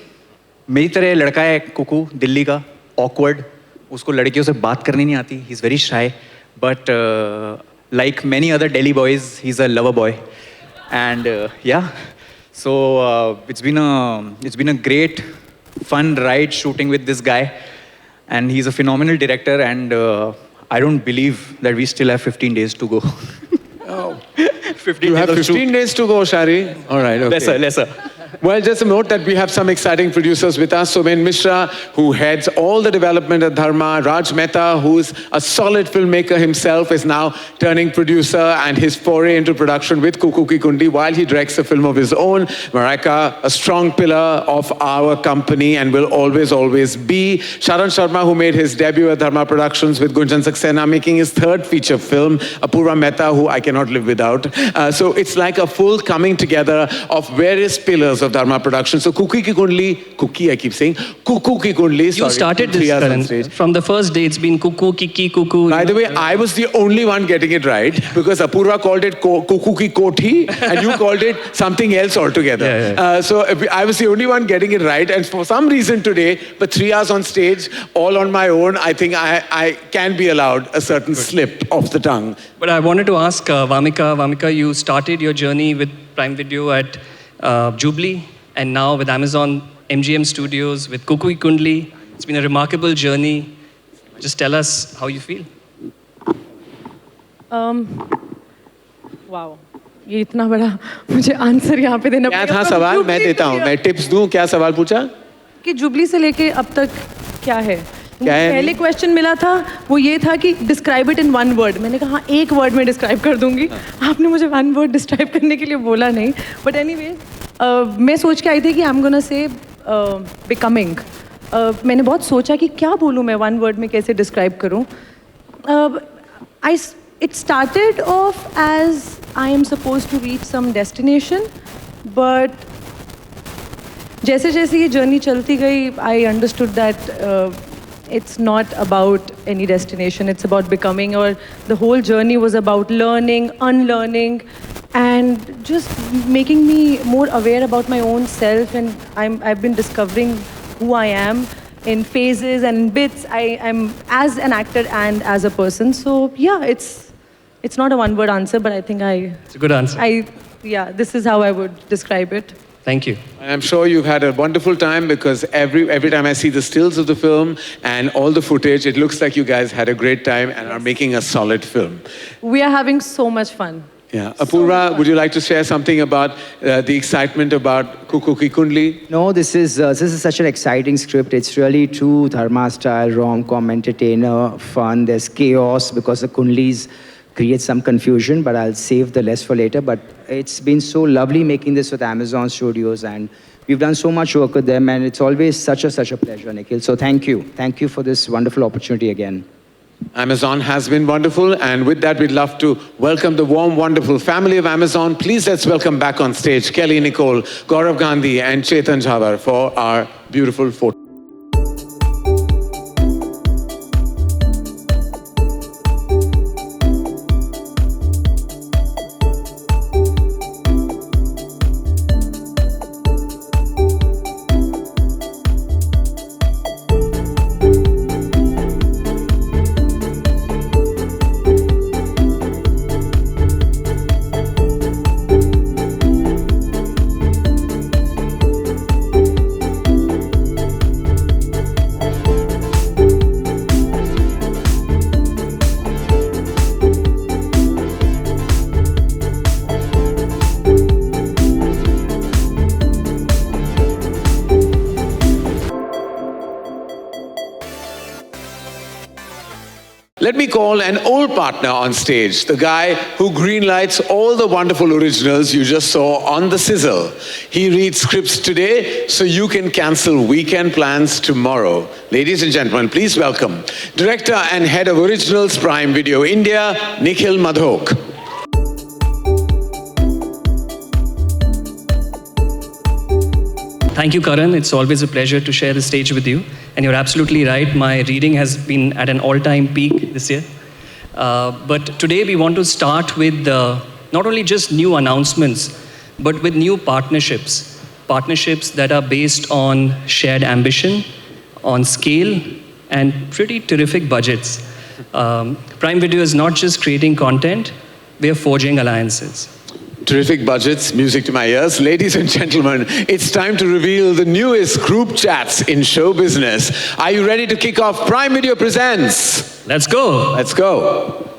मेरी तरह लड़का है कुकू, दिल्ली का, awkward. उसको लड़कियों से बात करनी नहीं आती. He's very shy, but like many other Delhi boys, he's a lover boy. And yeah, so it's been a great, fun ride shooting with this guy, and he's a phenomenal director. And I don't believe that we still have 15 days to go. Oh. You have 15 days to go, Shari. All right, okay. Lesser. Well, just a note that we have some exciting producers with us. Somain Mishra, who heads all the development at Dharma. Raj Mehta, who's a solid filmmaker himself, is now turning producer, and his foray into production with Kuku Ki Kundli while he directs a film of his own. Marika, a strong pillar of our company and will always, always be. Sharan Sharma, who made his debut at Dharma Productions with Gunjan Saxena, making his third feature film. Apurva Mehta, who I cannot live without. So it's like a full coming together of various pillars of Dharma Productions. So Kuku Ki Kundli, Kuki I keep saying, Kuku Ki Kundli. You started this, Karan. From the first day, it's been Kuku, Kiki, Kuku. By the way, I was the only one getting it right because Apurva called it Kuku Ki Kothi and you called it something else altogether. Yeah. So I was the only one getting it right, and for some reason today, but 3 hours on stage, all on my own, I think I can be allowed a certain slip of the tongue. But I wanted to ask Vamika. Vamika, you started your journey with Prime Video at Jubilee, and now with Amazon MGM Studios, with Kuku Ki Kundli. It's been a remarkable journey. Just tell us how you feel. Wow. ये इतना बड़ा मुझे answer यहाँ पे देना क्या था सवाल? मैं देता हूँ. मैं टिप्स दूँ. क्या सवाल पूछा? कि जुबली से लेके अब तक क्या है? पहले क्वेश्चन मिला था वो ये था कि describe it in one word. मैंने कहा हाँ, एक वर्ड में डिस्क्राइब कर दूंगी. आपने मुझे वन वर्ड डिस्क्राइब करने के लिए बोला नहीं. बट एनीवे मैं सोच के आई थी कि I am gonna say becoming. मैंने बहुत सोचा कि क्या बोलूँ मैं, वन वर्ड में कैसे डिस्क्राइब करूँ. It started off as I am supposed to reach some destination, but जैसे जैसे ये जर्नी चलती गई, I understood that it's not about any destination, it's about becoming, or the whole journey was about learning, unlearning, and just making me more aware about my own self. And I've been discovering who I am in phases and in bits. I'm as an actor and as a person. So yeah, it's not a one-word answer, but I think it's a good answer. This is how I would describe it. Thank you. I'm sure you've had a wonderful time because every time I see the stills of the film and all the footage, it looks like you guys had a great time and are making a solid film. We are having so much fun. Yeah. Apurva, would you like to share something about the excitement about Kuku Ki Kundli? No, this is such an exciting script. It's really true Dharma style, rom-com, entertainer, fun. There's chaos because the Kundlis create some confusion, but I'll save the rest for later. But it's been so lovely making this with Amazon Studios, and we've done so much work with them, and it's always such a pleasure, Nikhil. So thank you. Thank you for this wonderful opportunity again. Amazon has been wonderful, and with that, we'd love to welcome the warm, wonderful family of Amazon. Please let's welcome back on stage Kelly Nicole, Gaurav Gandhi, and Chetan Jhawar for our beautiful photo. let me call an old partner on stage, the guy who greenlights all the wonderful originals you just saw on the sizzle. He reads scripts today, so you can cancel weekend plans tomorrow. Ladies and gentlemen, please welcome Director and Head of Originals, Prime Video India, Nikhil Madhok. Thank you, Karan. It's always a pleasure to share the stage with you. And you're absolutely right, my reading has been at an all-time peak this year. But today we want to start with not only just new announcements, but with new partnerships. Partnerships that are based on shared ambition, on scale, and pretty terrific budgets. Prime Video is not just creating content, we are forging alliances. Terrific budgets, music to my ears. Ladies and gentlemen, it's time to reveal the newest group chats in show business. Are you ready to kick off Prime Video Presents? Let's go. Let's go.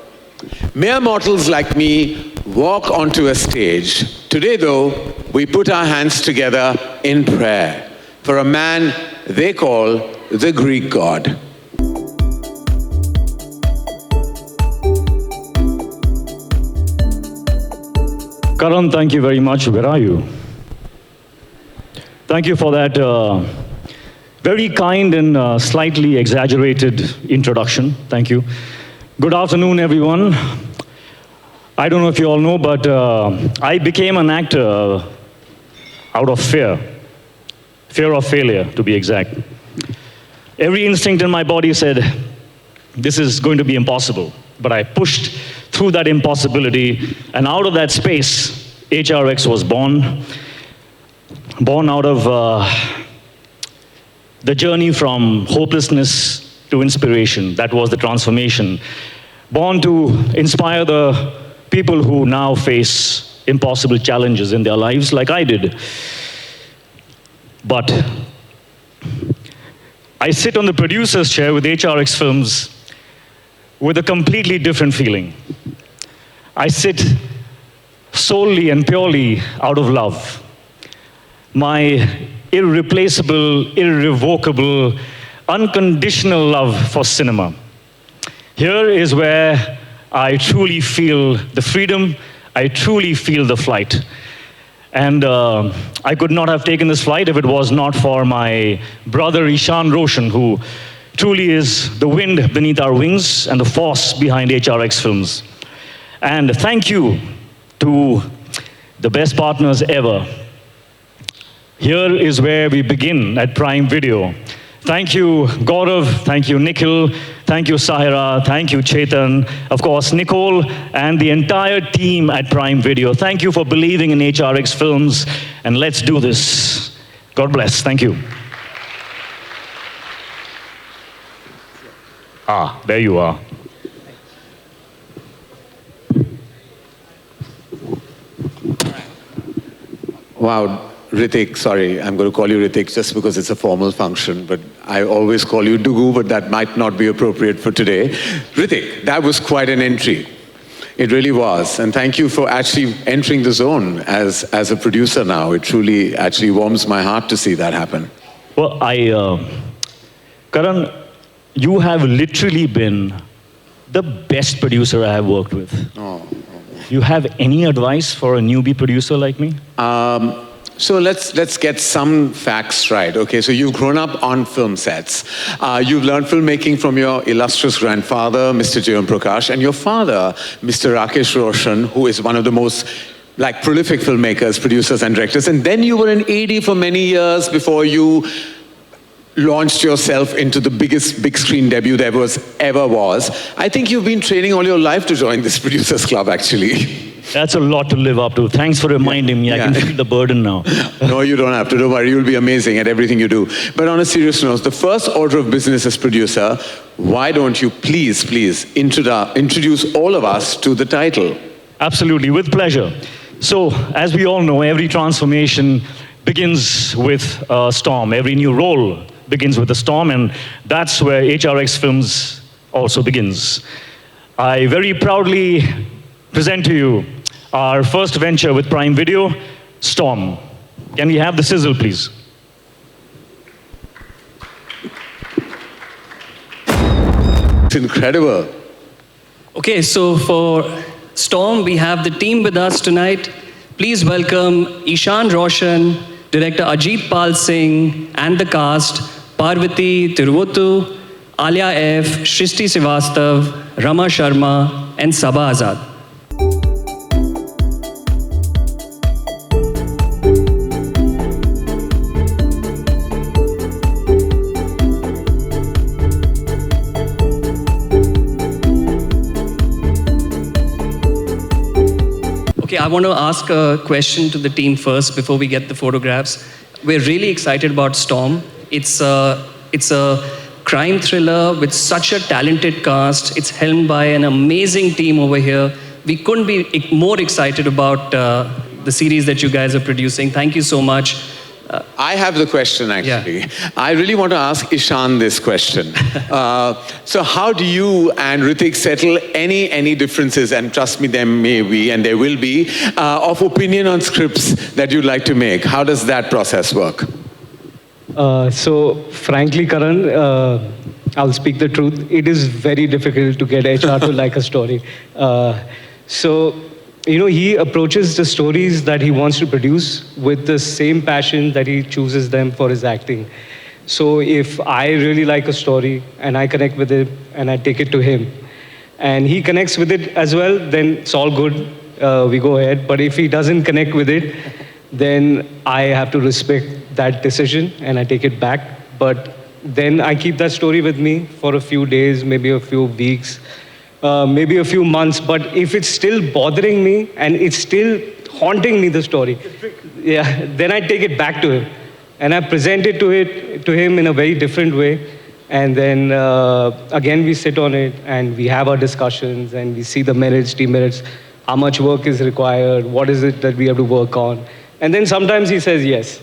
Mere mortals like me walk onto a stage. Today, though, we put our hands together in prayer for a man they call the Greek god. Karan, thank you very much. Where are you? Thank you for that very kind and slightly exaggerated introduction. Thank you. Good afternoon, everyone. I don't know if you all know, but I became an actor out of fear. Fear of failure, to be exact. Every instinct in my body said, this is going to be impossible. But I pushed through that impossibility, and out of that space, HRX was born. Born out of the journey from hopelessness to inspiration. That was the transformation. Born to inspire the people who now face impossible challenges in their lives like I did. But I sit on the producer's chair with HRX Films with a completely different feeling. I sit solely and purely out of love. My irreplaceable, irrevocable, unconditional love for cinema. Here is where I truly feel the freedom, I truly feel the flight. And I could not have taken this flight if it was not for my brother Ishan Roshan, who truly is the wind beneath our wings and the force behind HRX Films. And thank you to the best partners ever. Here is where we begin at Prime Video. Thank you, Gaurav. Thank you, Nikhil. Thank you, Sahira. Thank you, Chetan. Of course, Nicole and the entire team at Prime Video. Thank you for believing in HRX Films. And let's do this. God bless. Thank you. Ah, there you are. Wow, Ritik, sorry, I'm going to call you Ritik just because it's a formal function, but I always call you Dugu, but that might not be appropriate for today. Ritik, that was quite an entry. It really was. And thank you for actually entering the zone as a producer now. It truly actually warms my heart to see that happen. Well, Karan, you have literally been the best producer I have worked with. Oh. You have any advice for a newbie producer like me? So let's get some facts right. Okay, so you've grown up on film sets. You've learned filmmaking from your illustrious grandfather, Mr. Jayam Prakash, and your father, Mr. Rakesh Roshan, who is one of the most prolific filmmakers, producers, and directors. And then you were an AD for many years before you launched yourself into the biggest big screen debut there ever was. I think you've been training all your life to join this producers club, actually. That's a lot to live up to. Thanks for reminding me. I can feel the burden now. No, you don't have to. Don't worry. You'll be amazing at everything you do. But on a serious note, the first order of business as producer, why don't you please introduce all of us to the title? Absolutely, with pleasure. So, as we all know, every transformation begins with a storm. Every new role begins with a storm, and that's where HRX Films also begins. I very proudly present to you our first venture with Prime Video, Storm. Can we have the sizzle, please? It's incredible. Okay, so for Storm, we have the team with us tonight. Please welcome Ishan Roshan, director Ajit Pal Singh, and the cast, Parvati Tiruvottu, Alia F., Shristi Srivastav, Rama Sharma, and Sabha Azad. Okay, I want to ask a question to the team first before we get the photographs. We're really excited about Storm. It's a crime thriller with such a talented cast. It's helmed by an amazing team over here. We couldn't be more excited about the series that you guys are producing. Thank you so much. I have the question actually. Yeah. I really want to ask Ishan this question. So how do you and Hrithik settle any differences, and trust me, there may be and there will be, of opinion on scripts that you'd like to make? How does that process work? So frankly, Karan, I'll speak the truth. It is very difficult to get HR to like a story. He approaches the stories that he wants to produce with the same passion that he chooses them for his acting. So if I really like a story and I connect with it and I take it to him and he connects with it as well, then it's all good. We go ahead. But if he doesn't connect with it, then I have to respect that decision and I take it back. But then I keep that story with me for a few days, maybe a few weeks, maybe a few months. But if it's still bothering me and it's still haunting me, the story, yeah, then I take it back to him and I present it to him in a very different way. And then again, we sit on it and we have our discussions and we see the merits, demerits, how much work is required, what is it that we have to work on. And then sometimes he says yes.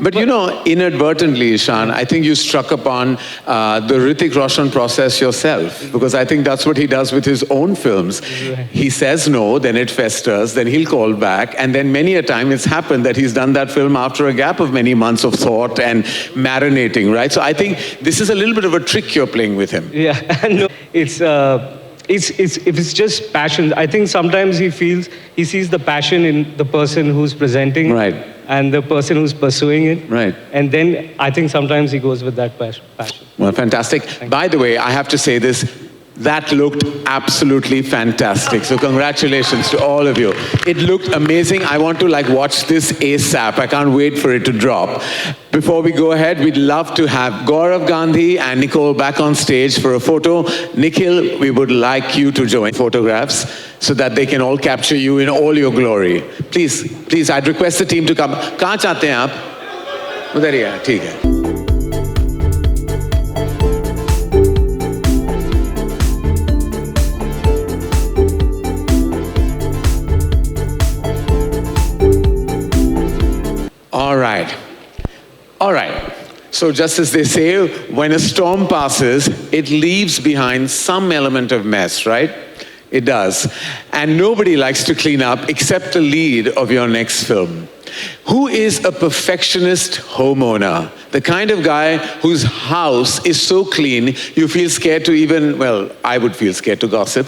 But inadvertently, Ishan, I think you struck upon the Hrithik Roshan process yourself, because I think that's what he does with his own films. He says no, then it festers, then he'll call back, and then many a time it's happened that he's done that film after a gap of many months of thought and marinating, right? So I think this is a little bit of a trick you're playing with him. Yeah, no, if it's just passion, I think sometimes he sees the passion in the person who's presenting, right, and the person who's pursuing it, right, and then I think sometimes he goes with that passion. Well, fantastic. By the way, I have to say this. That looked absolutely fantastic. So congratulations to all of you. It looked amazing. I want to watch this ASAP. I can't wait for it to drop. Before we go ahead, we'd love to have Gaurav Gandhi and Nicole back on stage for a photo. Nikhil, we would like you to join photographs so that they can all capture you in all your glory. Please, I'd request the team to come. कहाँ चाहते हैं आप? उधर ही है, ठीक है. All right. So just as they say, when a storm passes, it leaves behind some element of mess, right? It does. And nobody likes to clean up except the lead of your next film. Who is a perfectionist homeowner? The kind of guy whose house is so clean, you feel scared to I would feel scared to gossip,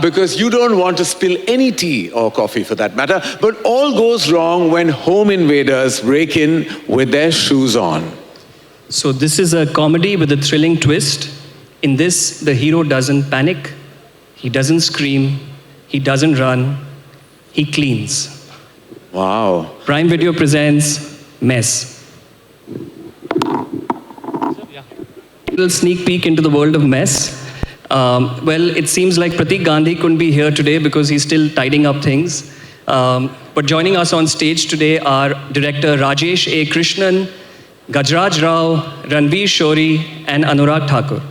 because you don't want to spill any tea or coffee for that matter, but all goes wrong when home invaders break in with their shoes on. So this is a comedy with a thrilling twist. In this, the hero doesn't panic, he doesn't scream, he doesn't run, he cleans. Wow. Prime Video presents Mess. A little sneak peek into the world of Mess. Well, it seems like Pratik Gandhi couldn't be here today because he's still tidying up things. But joining us on stage today are director Rajesh A. Krishnan, Gajraj Rao, Ranveer Shori, and Anurag Thakur.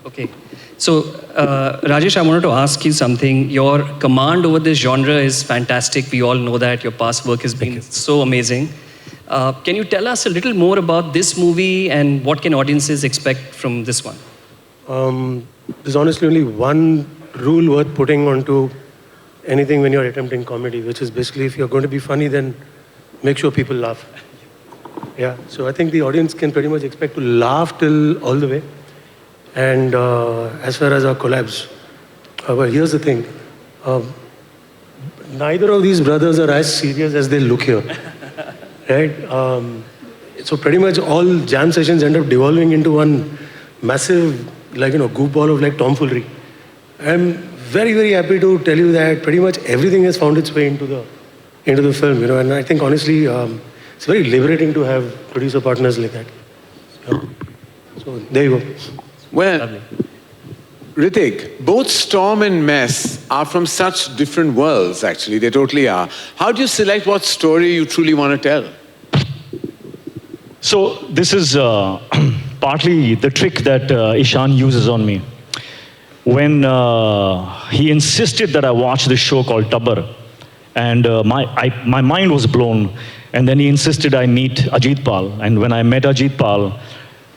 Okay, so Rajesh, I wanted to ask you something. Your command over this genre is fantastic. We all know that. Your past work has been so amazing. Can you tell us a little more about this movie and what can audiences expect from this one? There's honestly only one rule worth putting onto anything when you're attempting comedy, which is basically if you're going to be funny, then make sure people laugh. Yeah, so I think the audience can pretty much expect to laugh till all the way. And as far as our collabs, well, here's the thing. Neither of these brothers are as serious as they look here. Right? So pretty much all jam sessions end up devolving into one massive, goofball of like tomfoolery. I'm very, very happy to tell you that pretty much everything has found its way into the film, and I think honestly, it's very liberating to have producer partners like that. So there you go. Well, Lovely. Hrithik, both Storm and Mess are from such different worlds, actually. They totally are. How do you select what story you truly want to tell? So this is partly the trick that Ishan uses on me. When he insisted that I watch this show called Tabbar, and my mind was blown. And then he insisted I meet Ajit Pal. And when I met Ajit Pal,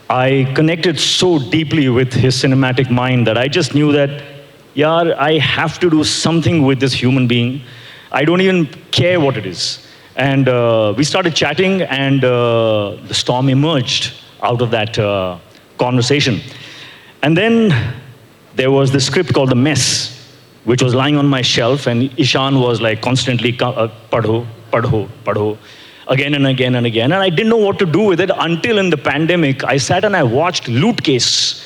I connected so deeply with his cinematic mind that I just knew that, yaar, I have to do something with this human being. I don't even care what it is. And we started chatting, and the Storm emerged out of that conversation. And then there was the script called The Mess, which was lying on my shelf, and Ishan was like constantly, padho, padho, padho, again and again and again. And I didn't know what to do with it until in the pandemic, I sat and I watched Loot Case.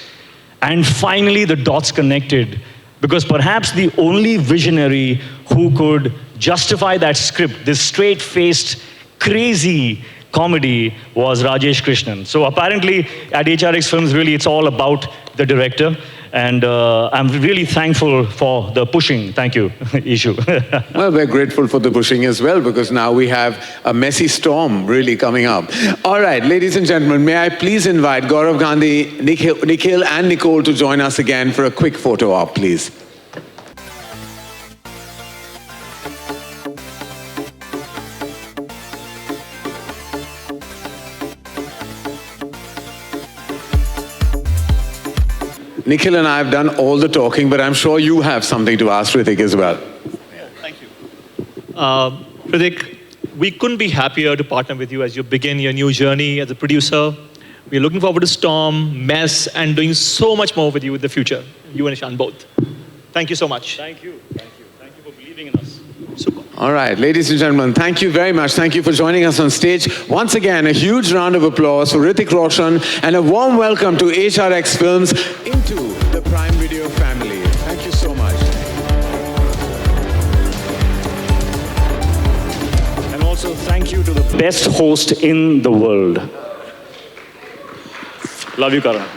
And finally the dots connected, because perhaps the only visionary who could justify that script, this straight-faced, crazy comedy, was Rajesh Krishnan. So apparently at HRX Films, really it's all about the director. And I'm really thankful for the pushing. Thank you, Ishu. Well, we're grateful for the pushing as well, because now we have a messy Storm really coming up. All right, ladies and gentlemen, may I please invite Gaurav Gandhi, Nikhil and Nicole to join us again for a quick photo op, please. Nikhil and I have done all the talking, but I'm sure you have something to ask Hrithik as well. Thank you. Hrithik, we couldn't be happier to partner with you as you begin your new journey as a producer. We're looking forward to Storm, Mess, and doing so much more with you in the future. You and Ishan both. Thank you so much. Thank you. Thank you. Thank you for believing in us. Super. All right, ladies and gentlemen, thank you very much. Thank you for joining us on stage. Once again, a huge round of applause for Hrithik Roshan and a warm welcome to HRX Films into the Prime Video family. Thank you so much. And also thank you to the best host in the world. Love you, Karan.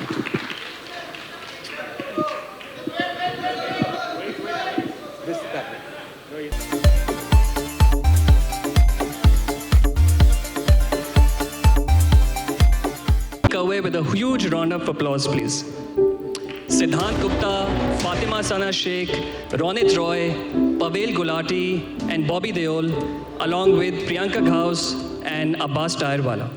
Away with a huge round of applause, please. Siddhant Gupta, Fatima Sana Sheikh, Ronit Roy, Pavel Gulati, and Bobby Deol, along with Priyanka Ghaus and Abbas Tayarwala.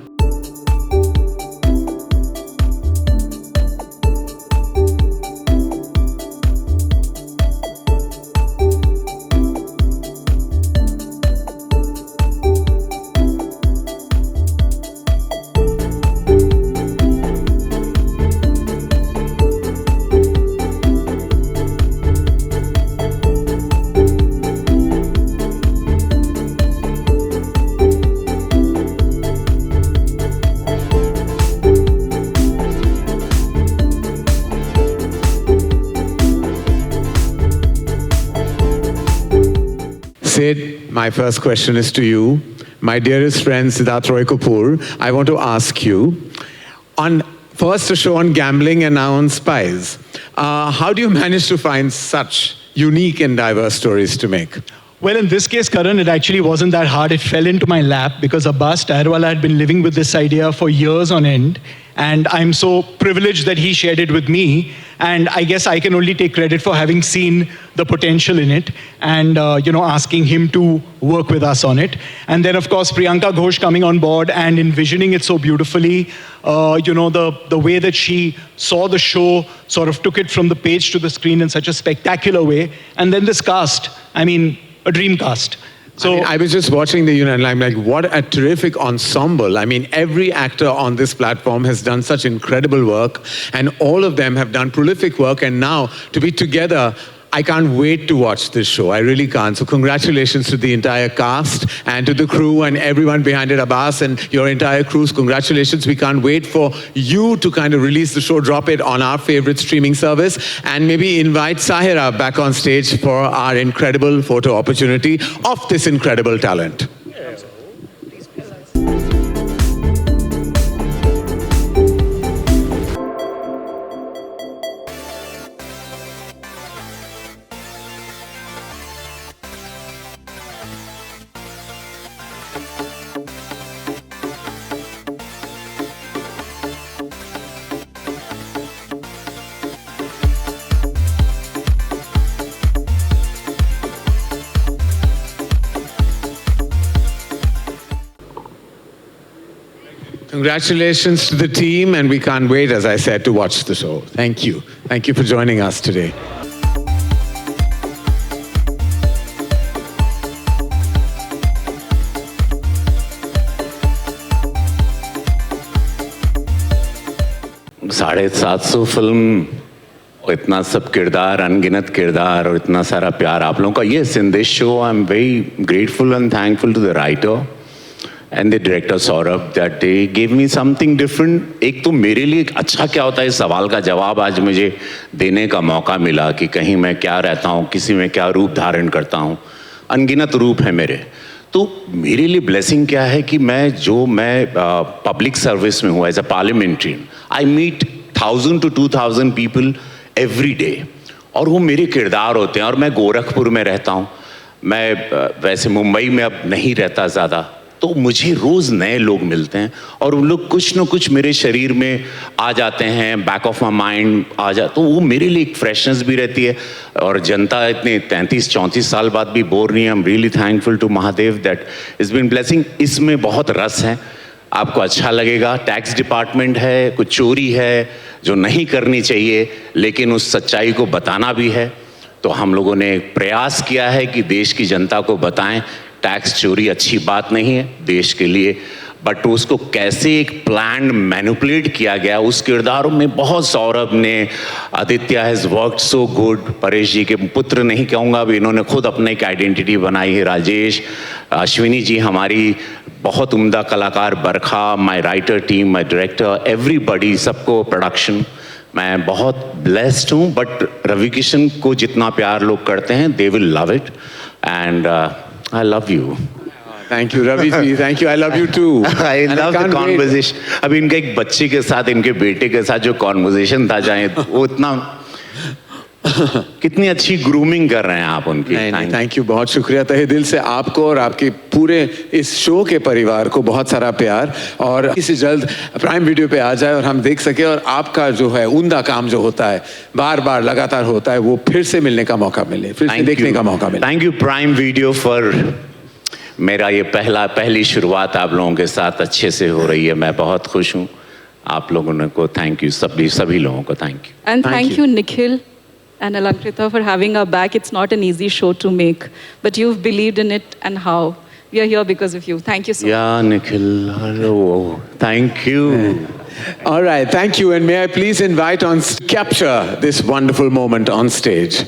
Sid, my first question is to you. My dearest friend Siddharth Roy Kapoor, I want to ask you, on first a show on gambling and now on spies, how do you manage to find such unique and diverse stories to make? Well, in this case, Karan, it actually wasn't that hard. It fell into my lap because Abbas Tayarwala had been living with this idea for years on end. And I'm so privileged that he shared it with me. And I guess I can only take credit for having seen the potential in it and, asking him to work with us on it. And then, of course, Priyanka Ghosh coming on board and envisioning it so beautifully. The way that she saw the show, sort of took it from the page to the screen in such a spectacular way. And then this cast, I mean, a dream cast. So I was just watching the unit and I'm like, what a terrific ensemble. I mean, every actor on this platform has done such incredible work and all of them have done prolific work, and now to be together, I can't wait to watch this show. I really can't. So congratulations to the entire cast and to the crew and everyone behind it, Abbas and your entire crews. Congratulations. We can't wait for you to kind of release the show, drop it on our favorite streaming service, and maybe invite Sahira back on stage for our incredible photo opportunity of this incredible talent. Congratulations to the team, and we can't wait, as I said, to watch the show. Thank you. Thank you for joining us today. साढ़े 700 film, इतना सब किरदार, अनगिनत किरदार और इतना सारा प्यार आप लोगों का. Yes, in this show I'm very grateful and thankful to the writer and the director Saurabh that they gave me something different. एक तो मेरे लिए अच्छा क्या होता है इस सवाल का जवाब आज मुझे देने का मौका मिला कि कहीं मैं क्या रहता हूँ, किसी में क्या रूप धारण करता हूँ. अनगिनत रूप है मेरे. तो मेरे लिए ब्लेसिंग क्या है कि मैं पब्लिक सर्विस में हूँ as a parliamentarian. I meet 1000 to 2000 people every day और वो मेरे किरदार होते हैं. और मैं गोरखपुर में रहता हूँ, मैं वैसे मुंबई में अब नहीं रहता ज़्यादा, तो मुझे रोज़ नए लोग मिलते हैं और वो लोग कुछ न कुछ मेरे शरीर में आ जाते हैं, बैक ऑफ माई माइंड आ जा, तो वो मेरे लिए एक फ्रेशनेस भी रहती है. और जनता इतने 33-34 साल बाद भी बोर नहीं है. I am really thankful to Mahadev that is been blessing. इसमें बहुत रस है, आपको अच्छा लगेगा. टैक्स डिपार्टमेंट है, कुछ चोरी है जो नहीं करनी चाहिए, लेकिन उस सच्चाई को बताना भी है. तो हम लोगों ने प्रयास किया है कि देश की जनता को बताएं टैक्स चोरी अच्छी बात नहीं है देश के लिए, बट उसको कैसे एक प्लान मैनिपुलेट किया गया उस किरदारों में बहुत. सौरभ ने, Aditya has worked so good, Paresh ji के पुत्र नहीं कहूँगा, अभी इन्होंने खुद अपने एक आइडेंटिटी बनाई है. राजेश, अश्विनी जी हमारी बहुत उम्दा कलाकार, Barkha, my writer team, my director, everybody, सबको प्रोडक्शन. मैं बहुत ब्लेस्ड हूँ. बट रवि किशन को जितना प्यार लोग करते हैं, they will love it and I love you. Thank you, Ravi ji. Thank you. I love you too. I love the conversation. अभी इनके एक बच्चे के साथ, इनके बेटे के साथ जो कॉन्वर्सेशन था, जाए वो इतना कितनी अच्छी ग्रूमिंग कर रहे हैं आप उनकी. थैंक यू, बहुत शुक्रिया तहे दिल से आपको और आपके पूरे इस शो के परिवार को बहुत सारा प्यार. और इसे जल्द प्राइम वीडियो पे आ जाए और हम देख सके और आपका जो है उम्दा काम जो होता है बार बार लगातार होता है, वो फिर से मिलने का मौका मिले, फिर से देखने का मौका मिले. Thank you prime Video for मेरा ये पहली शुरुआत आप लोगों के साथ अच्छे से हो रही है. मैं बहुत खुश हूँ. आप लोगों को थैंक यू, सभी लोगों को thank you. And thank you Nikhil and Alankrita for having our back. It's not an easy show to make, but you've believed in it and how. We are here because of you. Thank you so much. Yeah, Nikhil. Hello. Thank you. All right, thank you. And may I please invite on capture this wonderful moment on stage.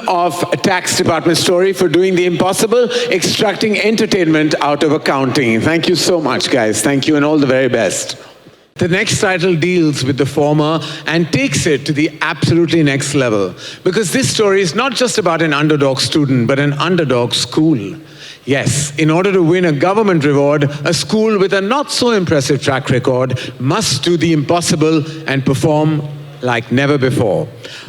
Of Tax Department Story for doing the impossible, extracting entertainment out of accounting. Thank you so much, guys. Thank you and all the very best. The next title deals with the former and takes it to the absolutely next level. Because this story is not just about an underdog student, but an underdog school. Yes, in order to win a government reward, a school with a not so impressive track record must do the impossible and perform like never before.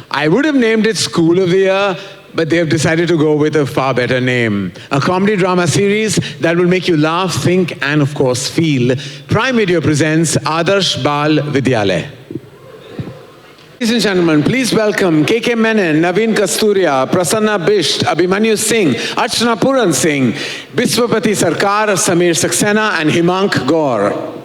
I would have named it School of the Year, but they have decided to go with a far better name. A comedy drama series that will make you laugh, think, and of course feel. Prime Video presents Adarsh Bal Vidyalaya. Ladies and gentlemen, please welcome KK Menon, Naveen Kasturia, Prasanna Bisht, Abhimanyu Singh, Archana Puran Singh, Biswapati Sarkar, Samir Saxena, and Himank Gaur.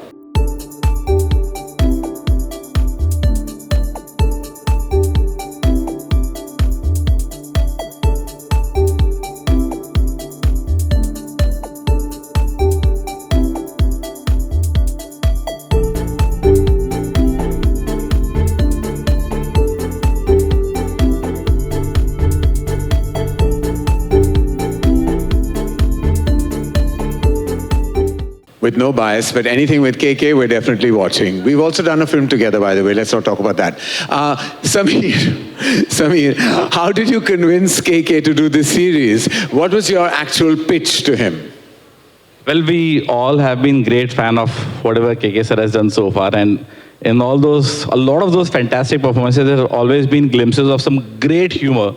With no bias, but anything with KK, we're definitely watching. We've also done a film together, by the way. Let's not talk about that. Samir, how did you convince KK to do this series? What was your actual pitch to him? Well, we all have been great fan of whatever KK sir has done so far, and in all those, a lot of those fantastic performances, there have always been glimpses of some great humor.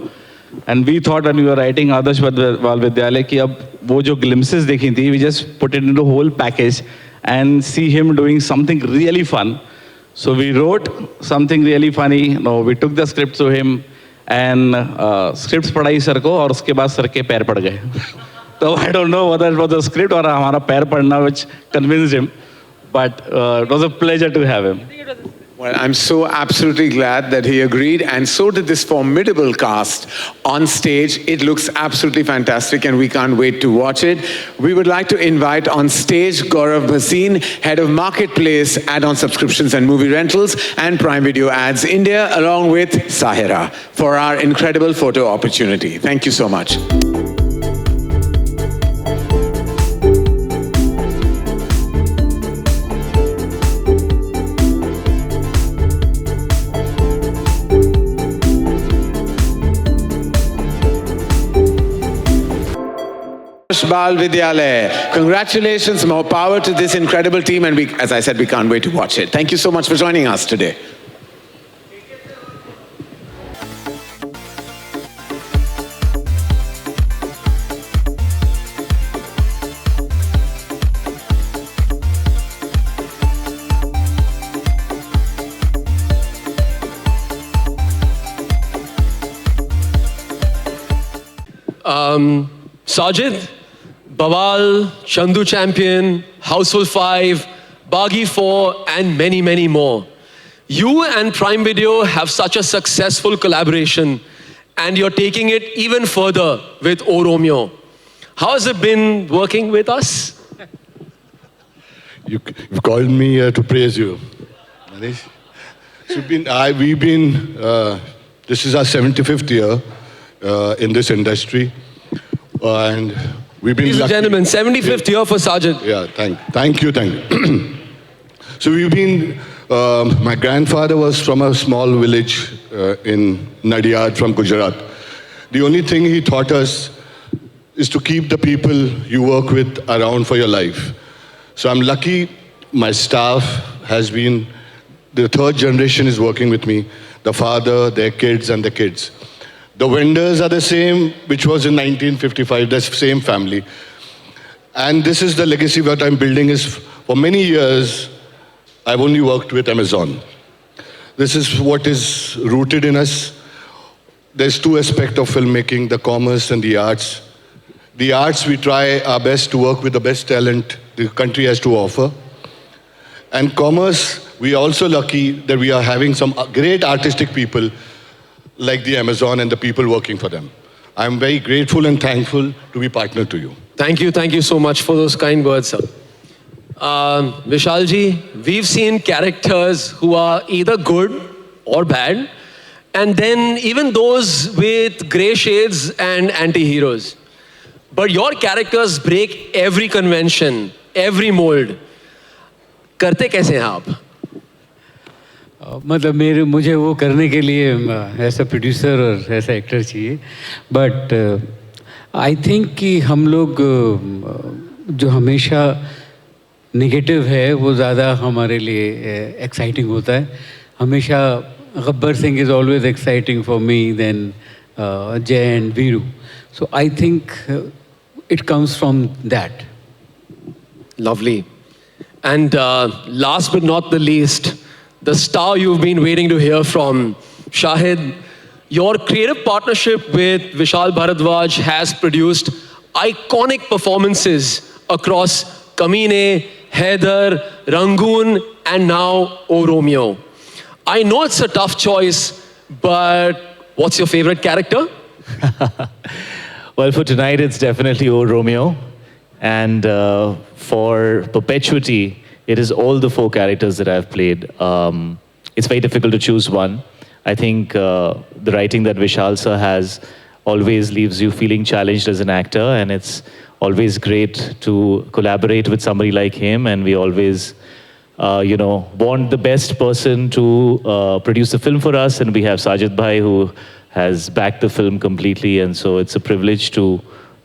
And we thought when we were writing Adarsh Bal Vidyalaya कि अब वो जो glimpses देखी थी, we just put it into a whole package and see him doing something really fun. So we wrote something really funny. No, we took the script to him and scripts पढ़ाई sir को और उसके बाद sir के पैर पड़ गए. So I don't know whether it was the script or हमारा पैर पड़ना which convinced him, but it was a pleasure to have him. Well, I'm so absolutely glad that he agreed, and so did this formidable cast on stage. It looks absolutely fantastic, and we can't wait to watch it. We would like to invite on stage Gaurav Bhasin, Head of Marketplace, Add-on Subscriptions and Movie Rentals, and Prime Video Ads India, along with Sahira, for our incredible photo opportunity. Thank you so much. Bal Vidyalaya. Congratulations, more power to this incredible team, and we, as I said, we can't wait to watch it. Thank you so much for joining us today. Sajid, Bawal, Chandu Champion, Houseful 5, Baghi 4, and many, many more. You and Prime Video have such a successful collaboration, and you're taking it even further with O Romeo. How has it been working with us? You've called me to praise you. So this is our 75th year in this industry. And we've been Ladies and gentlemen, 75th year for Sajid. Yeah, thank you. So we've been, my grandfather was from a small village in Nadiyad from Gujarat. The only thing he taught us is to keep the people you work with around for your life. So I'm lucky my staff has been, the third generation is working with me, the father, their kids, and the kids. The vendors are the same, which was in 1955, the same family. And this is the legacy that I'm building is, for many years, I've only worked with Amazon. This is what is rooted in us. There's two aspects of filmmaking, the commerce and the arts. The arts, we try our best to work with the best talent the country has to offer. And commerce, we are also lucky that we are having some great artistic people like the Amazon and the people working for them. I'm very grateful and thankful to be partnered to you. Thank you so much for those kind words, sir. Vishalji, we've seen characters who are either good or bad, and then even those with grey shades and anti-heroes. But your characters break every convention, every mold. करते कैसे हैं आप? मतलब मुझे वो करने के लिए ऐसा प्रोड्यूसर और ऐसा एक्टर चाहिए, बट आई थिंक कि हम लोग जो हमेशा नेगेटिव है वो ज़्यादा हमारे लिए एक्साइटिंग होता है. हमेशा Gabbar Singh is always exciting for me then Jai and Veeru. So I think it comes from that. Lovely. And last but not the least, the star you've been waiting to hear from, Shahid. Your creative partnership with Vishal Bharadwaj has produced iconic performances across Kameene, Haider, Rangoon, and now O Romeo. I know it's a tough choice, but what's your favorite character? Well, for tonight, it's definitely O Romeo. And for Perpetuity, it is all the 4 characters that I've played. It's very difficult to choose one. I think the writing that Vishal sir has always leaves you feeling challenged as an actor, and it's always great to collaborate with somebody like him. And we always, want the best person to produce the film for us. And we have Sajid Bhai, who has backed the film completely. And so it's a privilege to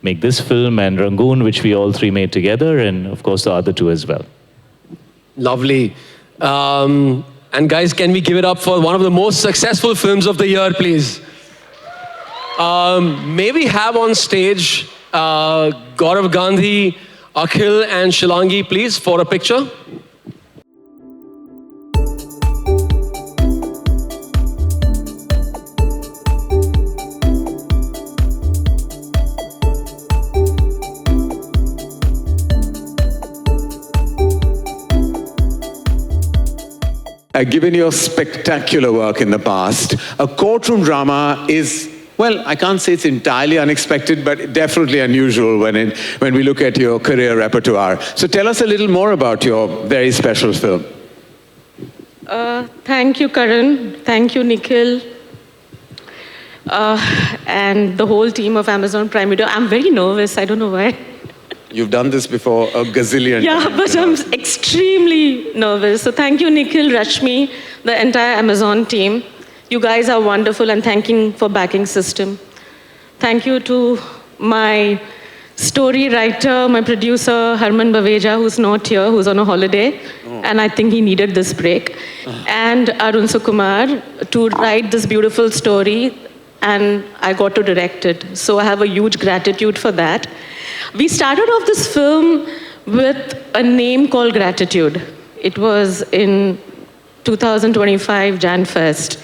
make this film and Rangoon, which we all 3 made together, and of course the other 2 as well. Lovely. And guys, can we give it up for one of the most successful films of the year, please? May we have on stage Gaurav Gandhi, Akhil and Shilangi, please, for a picture. Given your spectacular work in the past, a courtroom drama is, well, I can't say it's entirely unexpected, but definitely unusual when we look at your career repertoire. So tell us a little more about your very special film. Thank you, Karan. Thank you, Nikhil. And the whole team of Amazon Prime Video. I'm very nervous. I don't know why. You've done this before a gazillion times. Yeah, but I'm extremely nervous. So thank you, Nikhil, Rashmi, the entire Amazon team. You guys are wonderful, and thanking for backing system. Thank you to my story writer, my producer, Harman Baveja, who's not here, who's on a holiday. And I think he needed this break. And Arun Sukumar to write this beautiful story, and I got to direct it. So I have a huge gratitude for that. We started off this film with a name called Gratitude. It was in 2025 Jan Fest.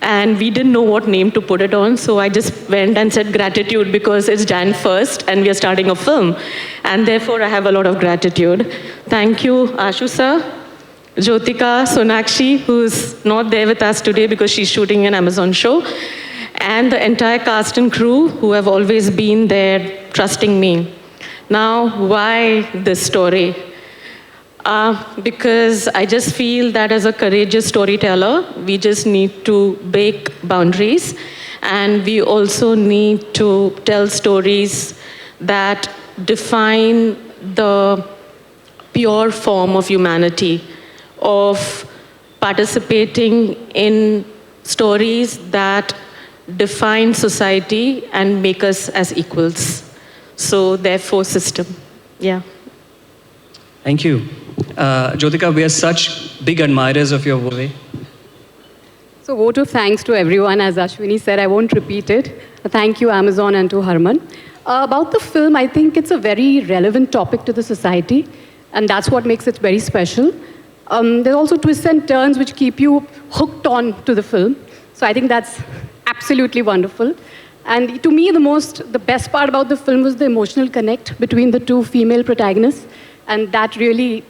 And we didn't know what name to put it on, so I just went and said Gratitude because it's Jan 1st and we are starting a film. And therefore I have a lot of gratitude. Thank you, Ashu sir, Jyotika, Sonakshi, who's not there with us today because she's shooting an Amazon show, and the entire cast and crew who have always been there trusting me. Now, why this story? Because I just feel that as a courageous storyteller, we just need to break boundaries, and we also need to tell stories that define the pure form of humanity, of participating in stories that define society and make us as equals. So therefore system. Yeah. Thank you. Jyotika, we are such big admirers of your work. So vote of thanks to everyone. As Ashwini said, I won't repeat it. Thank you, Amazon, and to Harman. About the film, I think it's a very relevant topic to the society, and that's what makes it very special. There's also twists and turns which keep you hooked on to the film. So I think that's absolutely wonderful. And to me, the best part about the film was the emotional connect between the 2 female protagonists. And that really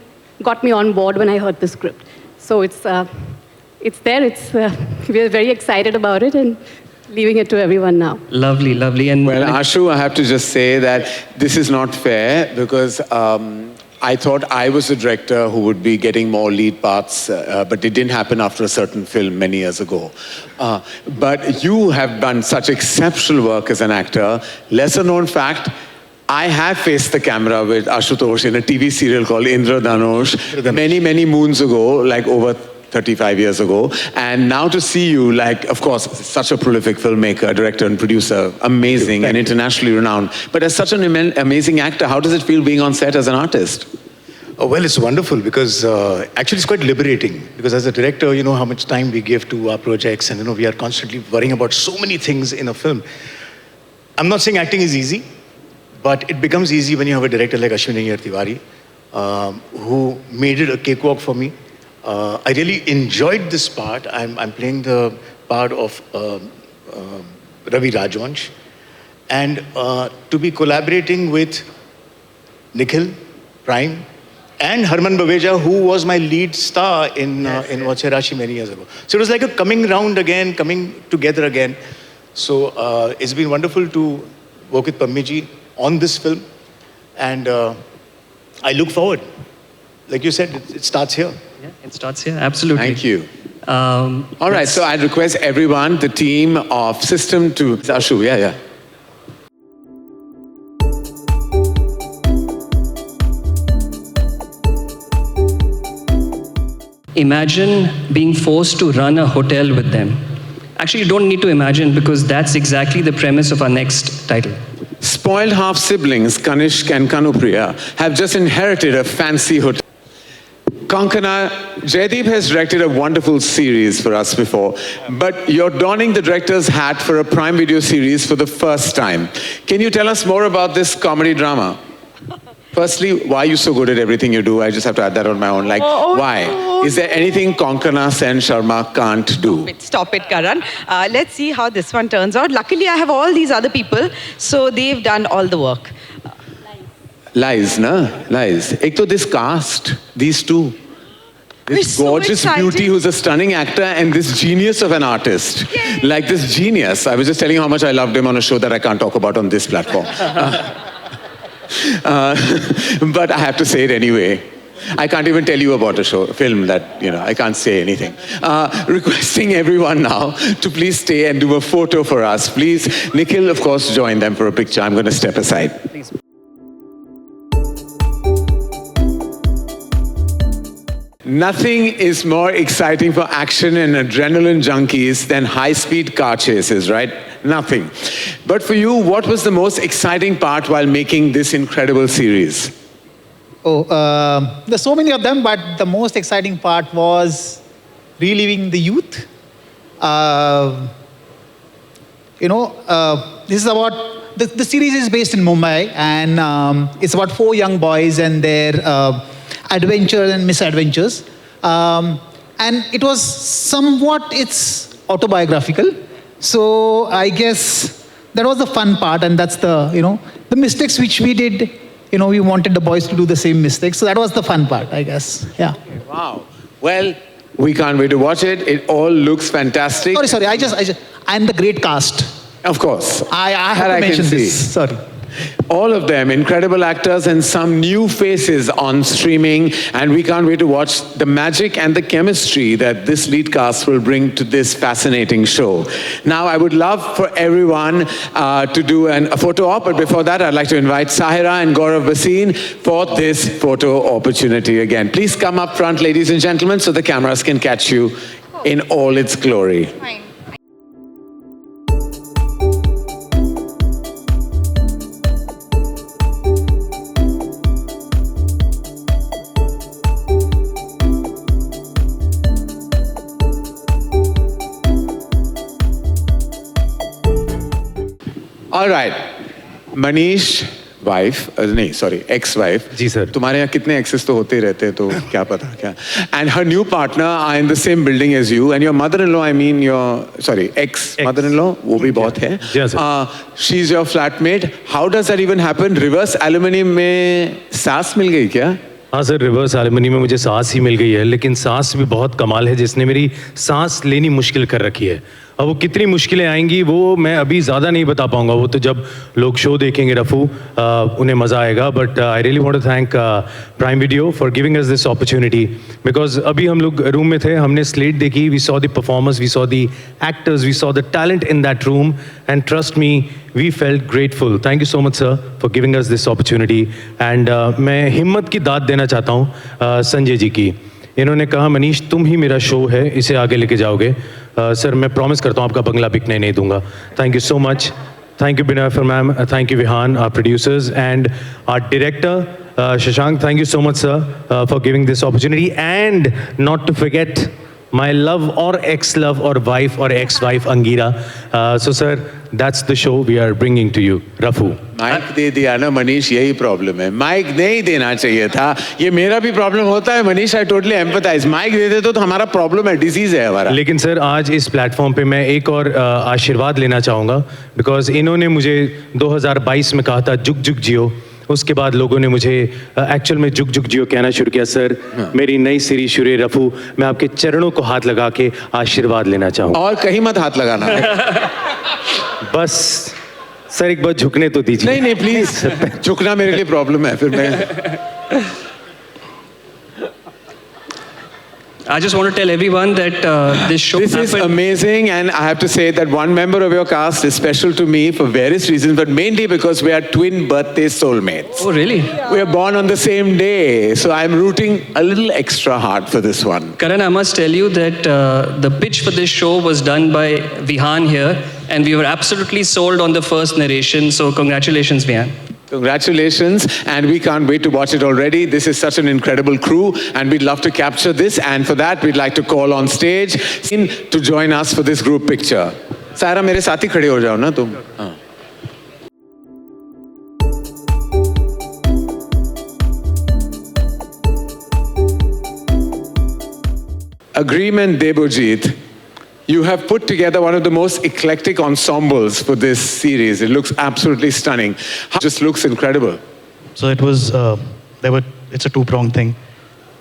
got me on board when I heard the script. So it's there. We're very excited about it and leaving it to everyone now. Lovely, lovely. And well, Ashu, I have to just say that this is not fair because I thought I was the director who would be getting more lead parts, but it didn't happen after a certain film many years ago. But you have done such exceptional work as an actor. Lesser known fact, I have faced the camera with Ashutosh in a TV serial called Indra Dhanush many, many moons ago, like over 35 years ago. And now to see you, like, of course, such a prolific filmmaker, director and producer, amazing and internationally renowned. But as such an amazing actor, how does it feel being on set as an artist? Oh, well, it's wonderful because actually it's quite liberating. Because as a director, you know how much time we give to our projects, and you know we are constantly worrying about so many things in a film. I'm not saying acting is easy, but it becomes easy when you have a director like Ashwini Tiwari, who made it a cakewalk for me. I really enjoyed this part. I'm playing the part of Ravi Rajvansh, and to be collaborating with Nikhil, Prime, and Harman Baweja, who was my lead star in Vache Rashi many years ago. So it was like a coming round again, coming together again. So it's been wonderful to work with Pammiji on this film, and I look forward. Like you said, it starts here. Yeah, it starts here, absolutely. Thank you. All right, so I'd request everyone, the team of System to Ashu, yeah. Imagine being forced to run a hotel with them. Actually, you don't need to imagine because that's exactly the premise of our next title. Spoiled half siblings, Kanishk and Kanupriya, have just inherited a fancy hotel. Konkona, Jaideep has directed a wonderful series for us before, but you're donning the director's hat for a Prime Video series for the first time. Can you tell us more about this comedy drama? Firstly, why are you so good at everything you do? I just have to add that on my own. Like, why? Is there anything Konkona Sen Sharma can't do? Stop it, Karan. Let's see how this one turns out. Luckily, I have all these other people, so they've done all the work. Lies, na? Lies. Ek to this cast, these two. This gorgeous beauty who's a stunning actor and this genius of an artist. Yay. Like this genius. I was just telling you how much I loved him on a show that I can't talk about on this platform. But I have to say it anyway. I can't even tell you about a film that, I can't say anything. Requesting everyone now to please stay and do a photo for us. Please, Nikhil, of course, join them for a picture. I'm going to step aside. Please. Nothing is more exciting for action and adrenaline junkies than high-speed car chases, right? Nothing. But for you, what was the most exciting part while making this incredible series? There's so many of them, but the most exciting part was reliving the youth. This is about, the series is based in Mumbai, and it's about 4 young boys and their adventures and misadventures. And it was somewhat, it's autobiographical. So I guess that was the fun part, and that's the mistakes which we did, we wanted the boys to do the same mistakes. So that was the fun part, I guess, yeah. Wow. Well, we can't wait to watch it. It all looks fantastic. Sorry, I'm the great cast. Of course. I have to mention this, sorry. All of them, incredible actors and some new faces on streaming, and we can't wait to watch the magic and the chemistry that this lead cast will bring to this fascinating show. Now, I would love for everyone to do a photo op, but before that, I'd like to invite Sahira and Gaurav Bhasin for this photo opportunity again. Please come up front, ladies and gentlemen, so the cameras can catch you in all its glory. Fine. All right, Manish, wife, ex-wife. Ji sir. तुम्हारे यहाँ कितने exes तो होते रहते हैं तो क्या पता क्या? And her new partner are in the same building as you, and your mother-in-law, ex-mother-in-law, वो भी बहुत है. Yes, sir. She's your flatmate. How does that even happen? Reverse aluminum में सास मिल गई क्या? हाँ सर, रिवर्स एल्युमिनी में मुझे सांस ही मिल गई है, लेकिन सांस भी बहुत कमाल है जिसने मेरी सांस लेनी मुश्किल कर रखी है. अब वो कितनी मुश्किलें आएंगी वो मैं अभी ज़्यादा नहीं बता पाऊंगा, वो तो जब लोग शो देखेंगे रफू उन्हें मज़ा आएगा. But I really want to thank Prime Video for giving us this opportunity, because अभी हम लोग रूम में थे, हमने स्लेट देखी, we saw the performers, we saw the actors, we saw the talent in that room, and trust me we felt grateful. Thank you so much sir for giving us this opportunity. And मैं हिम्मत की दाद देना चाहता हूँ संजय जी की. इन्होंने कहा मनीष तुम ही मेरा शो है, इसे आगे लेके जाओगे। सर मैं प्रॉमिस करता हूँ आपका बंगला बिकने नहीं दूंगा। Thank you so much. Thank you, Binay ma'am. Thank you, Vihan, our producers, and our director, Shashank. Thank you so much, sir, for giving this opportunity. And not to forget my love or ex-love or wife or ex-wife, Angira. So, sir, that's the show we are bringing to you. Rafu. Mic दे दिया ना मनीष, यही problem है। Mic नहीं देना चाहिए था। ये मेरा भी प्रॉब्लम होता है Manish, I totally empathise. Mic दे दे तो हमारा प्रॉब्लम है, डिजीज है हमारा। लेकिन सर आज इस प्लेटफॉर्म पे मैं एक और आशीर्वाद लेना चाहूँगा, बिकॉज इन्होंने मुझे 2022 में कहा था जुग जुग जियो। उसके बाद लोगों ने मुझे एक्चुअल में जुग जुग जियो कहना शुरू किया। सर मेरी नई सीरीज शुरू है रफू, मैं आपके चरणों को हाथ लगा के आशीर्वाद लेना चाहूँगा। और कहीं मत हाथ लगाना। बस सर एक बार झुकने तो दीजिए। नहीं नहीं प्लीज, झुकना मेरे लिए प्रॉब्लम है फिर मैं। I just want to tell everyone that this show is amazing, and I have to say that one member of your cast is special to me for various reasons, but mainly because we are twin birthday soulmates. Oh, really? We are born on the same day, so I'm rooting a little extra hard for this one. Karan, I must tell you that the pitch for this show was done by Vihan here, and we were absolutely sold on the first narration, so congratulations, Vihan. Congratulations, and we can't wait to watch it already. This is such an incredible crew, and we'd love to capture this, and for that, we'd like to call on stage to join us for this group picture. Sarah, मेरे साथ ही खड़े हो जाओ ना तुम। हाँ। Agreement Debojit. You have put together one of the most eclectic ensembles for this series. It looks absolutely stunning. It just looks incredible. So it was, it's a two-pronged thing.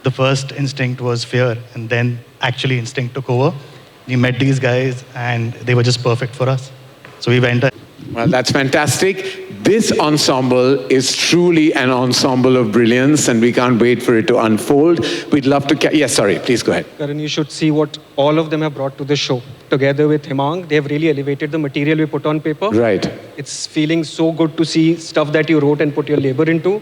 The first instinct was fear, and then actually instinct took over. We met these guys, and they were just perfect for us. So we went. Well, that's fantastic. This ensemble is truly an ensemble of brilliance, and we can't wait for it to unfold. We'd love to... Yes, sorry, please go ahead. Karan, you should see what all of them have brought to the show. Together with Himang, they have really elevated the material we put on paper. Right. It's feeling so good to see stuff that you wrote and put your labor into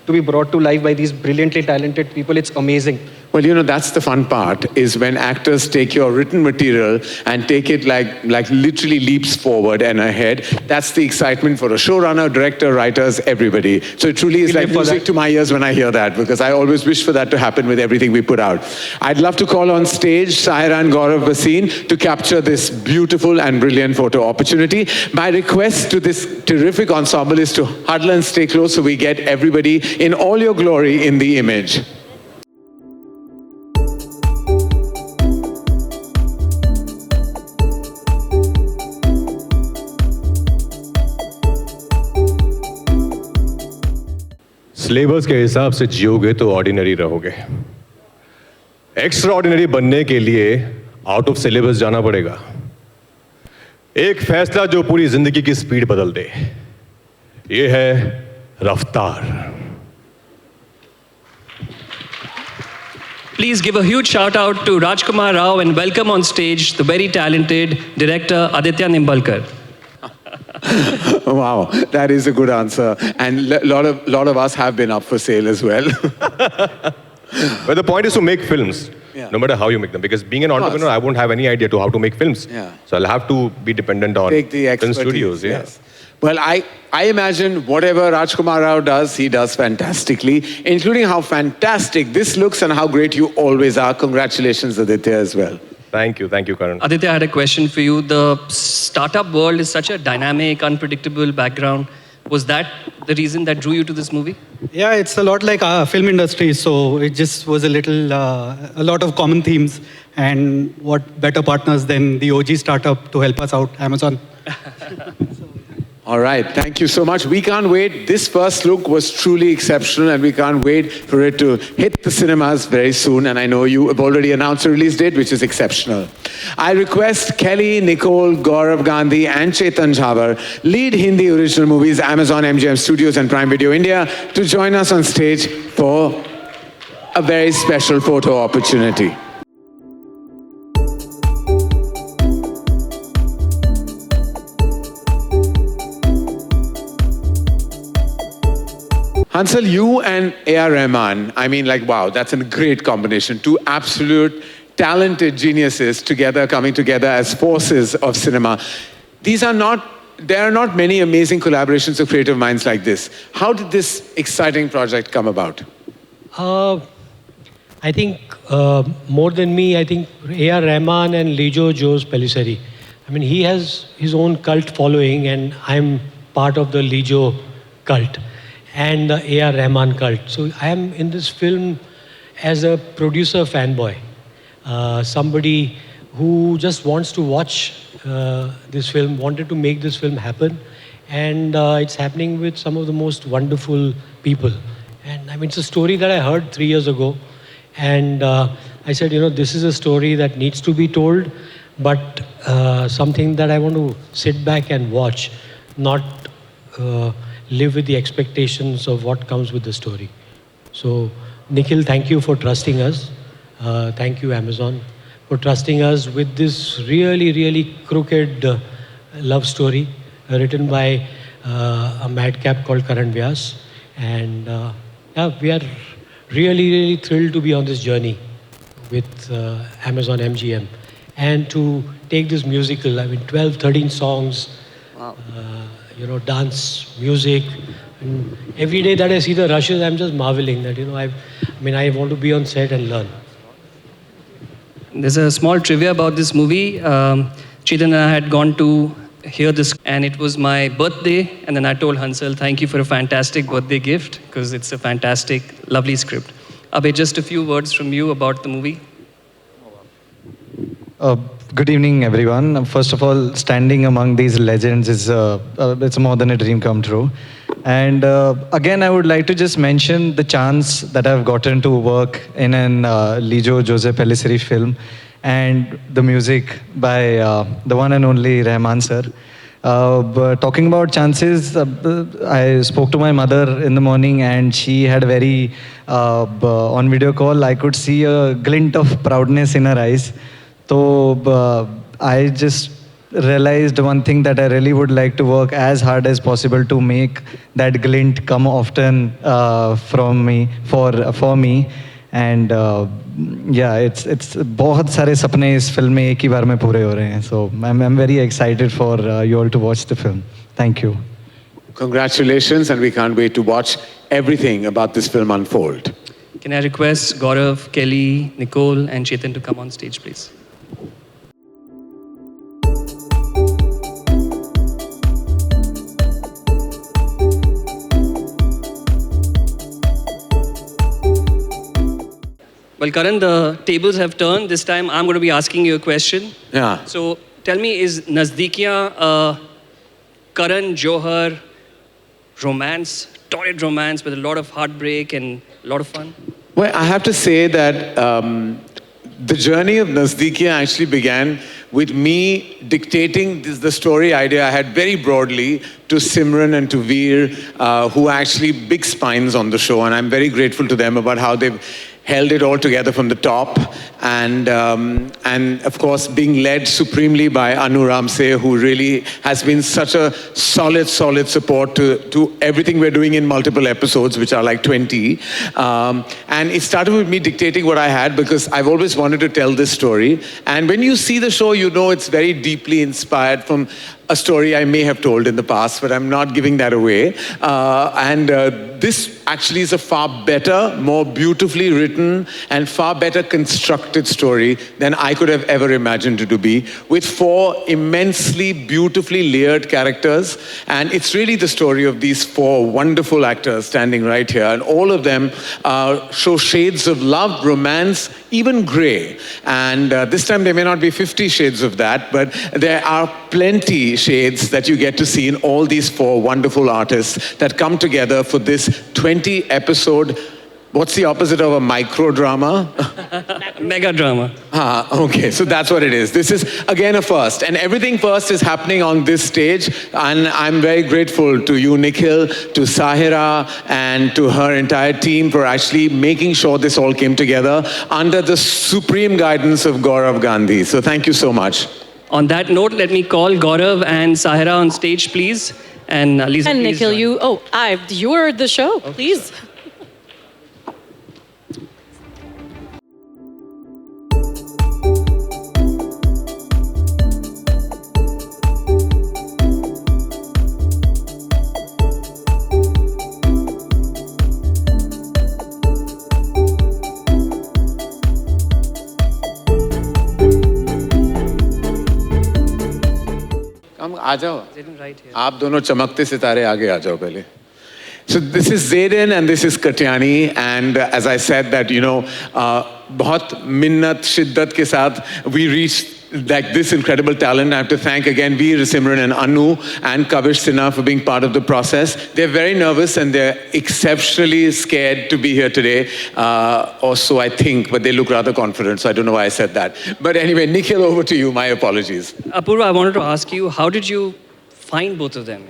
to be brought to life by these brilliantly talented people. It's amazing. Well, you know, that's the fun part, is when actors take your written material and take it like literally leaps forward and ahead. That's the excitement for a showrunner, director, writers, everybody. So it truly is like music to my ears when I hear that, because I always wish for that to happen with everything we put out. I'd love to call on stage Sahira and Gaurav Bhasin to capture this beautiful and brilliant photo opportunity. My request to this terrific ensemble is to huddle and stay close so we get everybody in all your glory in the image. Syllabus के हिसाब से जियोगे तो ordinary रहोगे। Extra ordinary बनने के लिए out of syllabus जाना पड़ेगा। एक फैसला जो पूरी जिंदगी की स्पीड बदल दे, ये है रफ्तार। Please give a huge shout out to Rajkumar Rao and welcome on stage the very talented director Aditya Nimbalkar. Wow, that is a good answer. And a lot of us have been up for sale as well. But the point is to make films, no matter how you make them. Because being an entrepreneur, I won't have any idea to how to make films. Yeah. So I'll have to be dependent on Take the film expertise, studios. Yeah. yes. Well, I imagine whatever Rajkumar Rao does, he does fantastically, including how fantastic this looks and how great you always are. Congratulations, Aditya, as well. Thank you, Karan. Aditya, I had a question for you. The startup world is such a dynamic, unpredictable background. Was that the reason that drew you to this movie? Yeah, it's a lot like our film industry, so it just was a lot of common themes, and what better partners than the OG startup to help us out, Amazon. All right, thank you so much. We can't wait. This first look was truly exceptional, and we can't wait for it to hit the cinemas very soon. And I know you have already announced a release date, which is exceptional. I request Kelly, Nicole, Gaurav Gandhi, and Chetan Jhavar, lead Hindi original movies, Amazon, MGM Studios, and Prime Video India, to join us on stage for a very special photo opportunity. Hansal, you and A.R. Rahman, I mean, like, wow, that's a great combination. Two absolute talented geniuses together, coming together as forces of cinema. There are not many amazing collaborations of creative minds like this. How did this exciting project come about? I think more than me, I think A.R. Rahman and Lijo Jose Pellicer. I mean, he has his own cult following, and I'm part of the Lijo cult and the A.R. Rahman cult. So I am in this film as a producer fanboy, somebody who just wants to watch this film, wanted to make this film happen, and it's happening with some of the most wonderful people. And I mean, it's a story that I heard 3 years ago, and I said, you know, this is a story that needs to be told, but something that I want to sit back and watch, not live with the expectations of what comes with the story. So, Nikhil, thank you for trusting us. Thank you, Amazon, for trusting us with this really, really crooked love story written by a madcap called Karan Vyas. And yeah, we are really, really thrilled to be on this journey with Amazon MGM. And to take this musical, I mean, 12, 13 songs, you know, dance, music. And every day that I see the rushes, I'm just marveling that, you know, I want to be on set and learn. There's a small trivia about this movie. Chetan and I had gone to hear this, and it was my birthday, and then I told Hansal, thank you for a fantastic birthday gift, because it's a fantastic, lovely script. Abhay, just a few words from you about the movie. Good evening, everyone. First of all, standing among these legends is it's more than a dream come true. And again, I would like to just mention the chance that I've gotten to work in an Lijo Jose Pellicer film, and the music by the one and only Rahman sir. But talking about chances, I spoke to my mother in the morning, and she had a very, on video call, I could see a glint of proudness in her eyes. So I just realized one thing, that I really would like to work as hard as possible to make that glint come often from me, for me. And yeah, it's बहुत सारे सपने इस film में एक ही बार में पूरे हो रहे हैं. So I'm very excited for you all to watch the film. Thank you. Congratulations, and we can't wait to watch everything about this film unfold. Can I request Gaurav, Kelly, Nicole, and Chetan to come on stage, please? Well, Karan, the tables have turned. This time I'm going to be asking you a question. Yeah. So tell me, is Nazdikiyan a Karan Johar romance, torrid romance with a lot of heartbreak and a lot of fun? Well, I have to say that the journey of Nazdikiyan actually began with me dictating the story idea I had very broadly to Simran and to Veer, who are actually big spines on the show, and I'm very grateful to them about how they've held it all together from the top, and of course being led supremely by Anu Ramse, who really has been such a solid support to everything we're doing in multiple episodes, which are like 20. And it started with me dictating what I had, because I've always wanted to tell this story. And when you see the show, you know it's very deeply inspired from a story I may have told in the past, but I'm not giving that away. This actually is a far better, more beautifully written, and far better constructed story than I could have ever imagined it to be, with 4 immensely, beautifully layered characters. And it's really the story of these 4 wonderful actors standing right here, and all of them show shades of love, romance, even grey. And this time there may not be 50 shades of that, but there are plenty shades that you get to see in all these 4 wonderful artists that come together for this 20-episode, what's the opposite of a micro drama? Mega drama. Okay, so that's what it is. This is, again, a first. And everything first is happening on this stage. And I'm very grateful to you, Nikhil, to Sahira, and to her entire team for actually making sure this all came together under the supreme guidance of Gaurav Gandhi. So thank you so much. On that note, let me call Gaurav and Sahira on stage, please. And Lisa, And please Nikhil, join. you're the show, please. हम आ जाओ आप दोनों चमकते सितारे आगे आ जाओ पहले. So this is Zayden and this is Katyani, and as I said that बहुत मिन्नत शिद्दत के साथ we reached like this incredible talent. I have to thank again Veer, Simran and Anu and Kavish Sinha for being part of the process. They're very nervous and they're exceptionally scared to be here today, or so I think, but they look rather confident, so I don't know why I said that. But anyway, Nikhil, over to you. My apologies. Apurva, I wanted to ask you, how did you find both of them?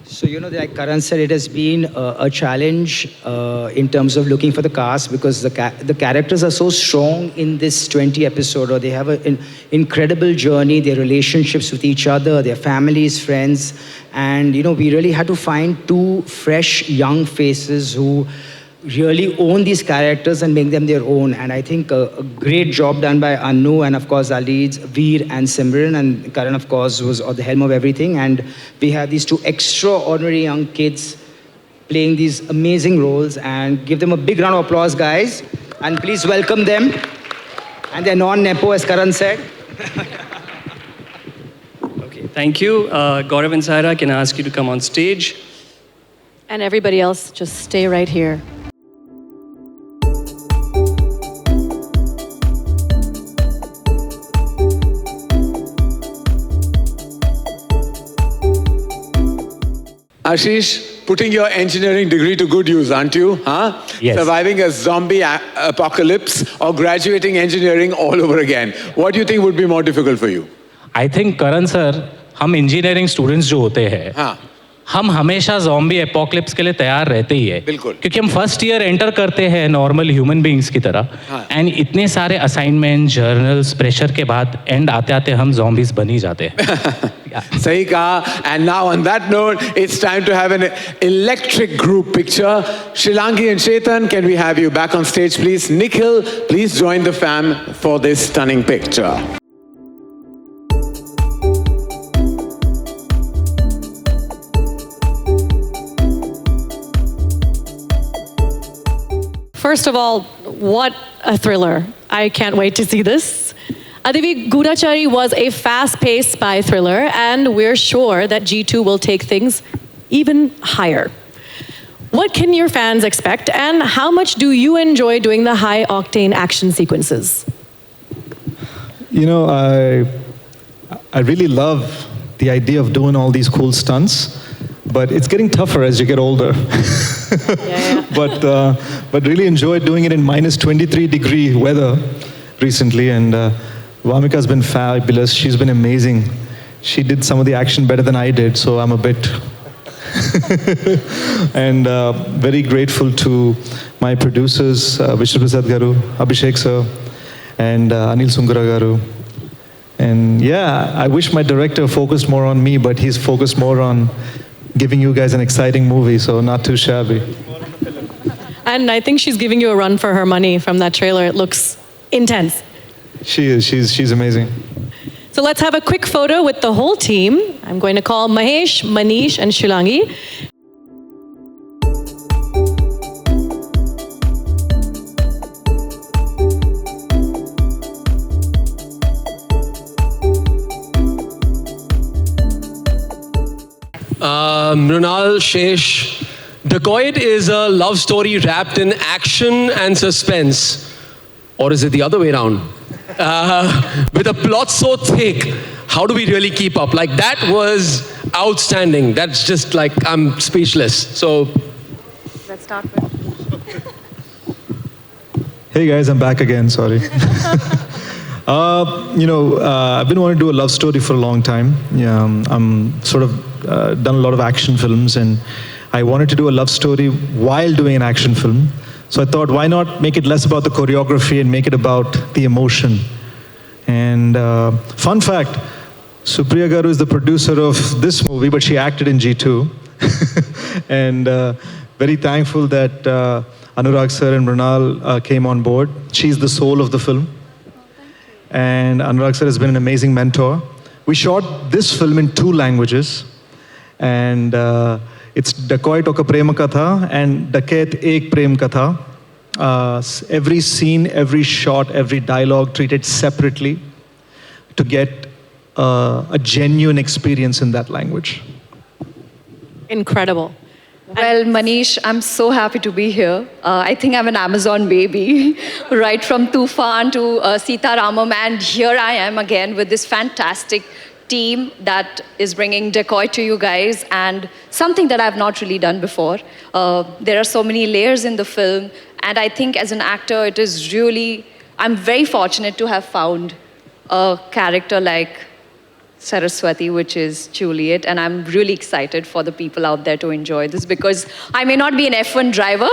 So, like Karan said, it has been a challenge in terms of looking for the cast, because the characters are so strong in this 20 episode, or they have an incredible journey, their relationships with each other, their families, friends. And, we really had to find two fresh, young faces who really own these characters and make them their own. And I think a great job done by Anu, and of course our leads, Veer and Simran, and Karan of course was at the helm of everything. And we have these two extraordinary young kids playing these amazing roles, and give them a big round of applause, guys. And please welcome them. And they're non-Nepo, as Karan said. Okay, thank you. Gaurav and Saira, can I ask you to come on stage? And everybody else, just stay right here. Ashish, putting your engineering degree to good use, aren't you? Huh? Yes. Surviving a zombie apocalypse or graduating engineering all over again. What do you think would be more difficult for you? I think Karan sir, हम engineering students जो होते हैं, हाँ. हम हमेशा zombie apocalypse के लिए तैयार रहते ही है. बिल्कुल. क्योंकि हम फर्स्ट ईयर एंटर करते हैं नॉर्मल ह्यूमन बीइंग्स की तरह, एंड इतने सारे असाइनमेंट, जर्नल्स, प्रेशर के बाद एंड आते आते हम ज़ॉम्बीज बन ही जाते हैं. सही कहा. And now on that note, it's time to have an electric group picture. Shilangi and Chetan, can we have you back on stage, please? Nikhil, please join the fam for this stunning picture. First of all, what a thriller. I can't wait to see this. Adivi Gurachari was a fast-paced spy thriller, and we're sure that G2 will take things even higher. What can your fans expect, and how much do you enjoy doing the high-octane action sequences? I really love the idea of doing all these cool stunts, but it's getting tougher as you get older. But really enjoyed doing it in minus 23-degree weather recently, and Vamika's been fabulous. She's been amazing. She did some of the action better than I did, so I'm a bit and very grateful to my producers, Vishnu Prasad Garu, Abhishek sir, and Anil Sungara Garu. And yeah, I wish my director focused more on me, but he's focused more on giving you guys an exciting movie, so not too shabby. And I think she's giving you a run for her money from that trailer. It looks intense. She is. She's amazing. So let's have a quick photo with the whole team. I'm going to call Mahesh, Manish, and Shilangi. Mrunal, Shesh, Dacoit is a love story wrapped in action and suspense. Or is it the other way around? With a plot so thick, how do we really keep up? Like, that was outstanding. That's just like, I'm speechless. So, let's start with. Hey guys, I'm back again, sorry. I've been wanting to do a love story for a long time. Yeah, I'm sort of done a lot of action films, and I wanted to do a love story while doing an action film. So I thought, why not make it less about the choreography and make it about the emotion? And fun fact, Supriya Garu is the producer of this movie, but she acted in G2. And very thankful that Anurag sir and Mrinal came on board. She's the soul of the film. And Anurag sir has been an amazing mentor. We shot this film in 2 languages. And it's Dacoit Oka Prema Katha and Daket Ek Prem Katha. Every scene, every shot, every dialogue treated separately to get a genuine experience in that language. Incredible. Well, Manish, I'm so happy to be here. I think I'm an Amazon baby, right from Tufan to Sita Ramam, and here I am again with this fantastic team that is bringing Decoy to you guys, and something that I've not really done before. There are so many layers in the film, and I think as an actor, it is really, I'm very fortunate to have found a character like Saraswati, which is Juliet, and I'm really excited for the people out there to enjoy this, because I may not be an F1 driver,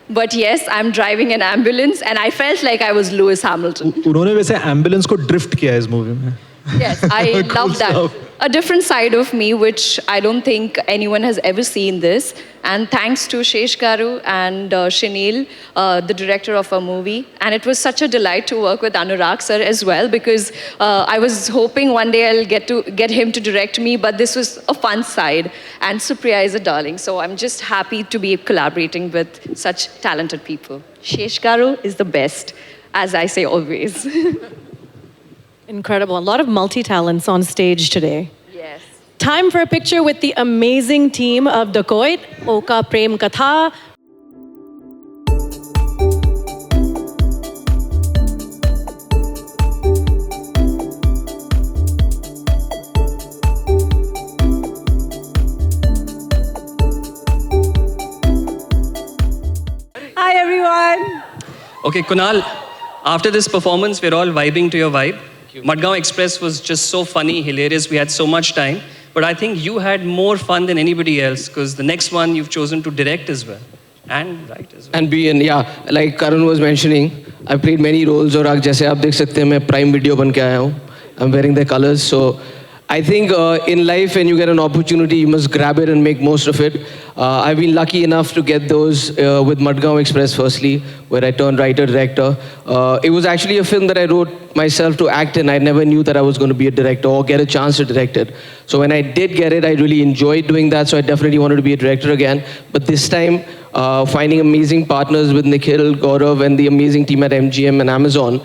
but yes, I'm driving an ambulance, and I felt like I was Lewis Hamilton. उन्होंने वैसे ambulance को drift किया है इस movie में. Yes, I Cool love that. stuff. A different side of me, which I don't think anyone has ever seen this. And thanks to Shesh Garu and Shanil, the director of our movie. And it was such a delight to work with Anurag sir as well, because I was hoping one day I'll get him to direct me, but this was a fun side. And Supriya is a darling, so I'm just happy to be collaborating with such talented people. Shesh Garu is the best, as I say always. Incredible. A lot of multi-talents on stage today. Yes. Time for a picture with the amazing team of Dacoit, Oka Prem Katha. Hi, everyone. Okay, Kunal, after this performance, we're all vibing to your vibe. Madgaon Express was just so funny, hilarious. We had so much time. But I think you had more fun than anybody else, because the next one you've chosen to direct as well. And write as well. And be in, yeah, like Karan was mentioning, I played many roles. और आज जैसे आप देख सकते हैं मैं Prime Video बन के आया हूँ. I'm wearing their colors. So I think in life, when you get an opportunity, you must grab it and make most of it. I've been lucky enough to get those with Madgaon Express firstly, where I turned writer, director. It was actually a film that I wrote myself to act in. I never knew that I was going to be a director or get a chance to direct it. So when I did get it, I really enjoyed doing that. So I definitely wanted to be a director again. But this time, finding amazing partners with Nikhil, Gaurav, and the amazing team at MGM and Amazon,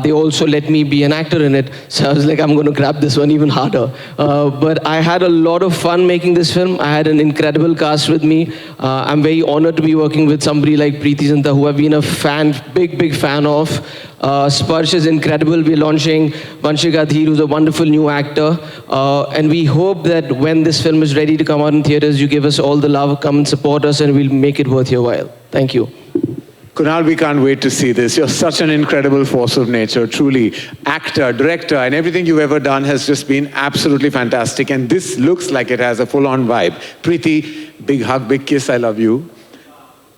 they also let me be an actor in it. So I was like, I'm going to grab this one even harder. But I had a lot of fun making this film. I had an incredible cast with me. I'm very honored to be working with somebody like Preeti Zinta, who I've been a fan, big fan of. Sparsh is incredible. We're launching Vanshika Dheer, who's a wonderful new actor. And we hope that when this film is ready to come out in theaters, you give us all the love, come and support us, and we'll make it worth your while. Thank you. Kunal, we can't wait to see this. You're such an incredible force of nature, truly. Actor, director, and everything you've ever done has just been absolutely fantastic. And this looks like it has a full-on vibe. Preeti, big hug, big kiss, I love you.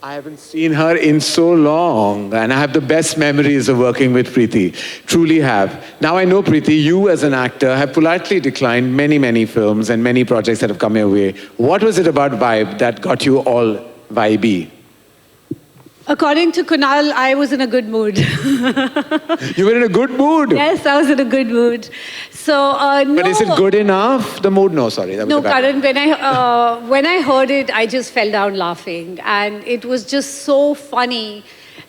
I haven't seen her in so long, and I have the best memories of working with Preeti. Truly have. Now I know, Preeti, you as an actor have politely declined many films and many projects that have come your way. What was it about Vibe that got you all vibey? According to Kunal, I was in a good mood. You were in a good mood? Yes, I was in a good mood. So, no. But is it good enough? The mood? No, sorry. That was No, a bad Karan, when I heard it, I just fell down laughing. And it was just so funny.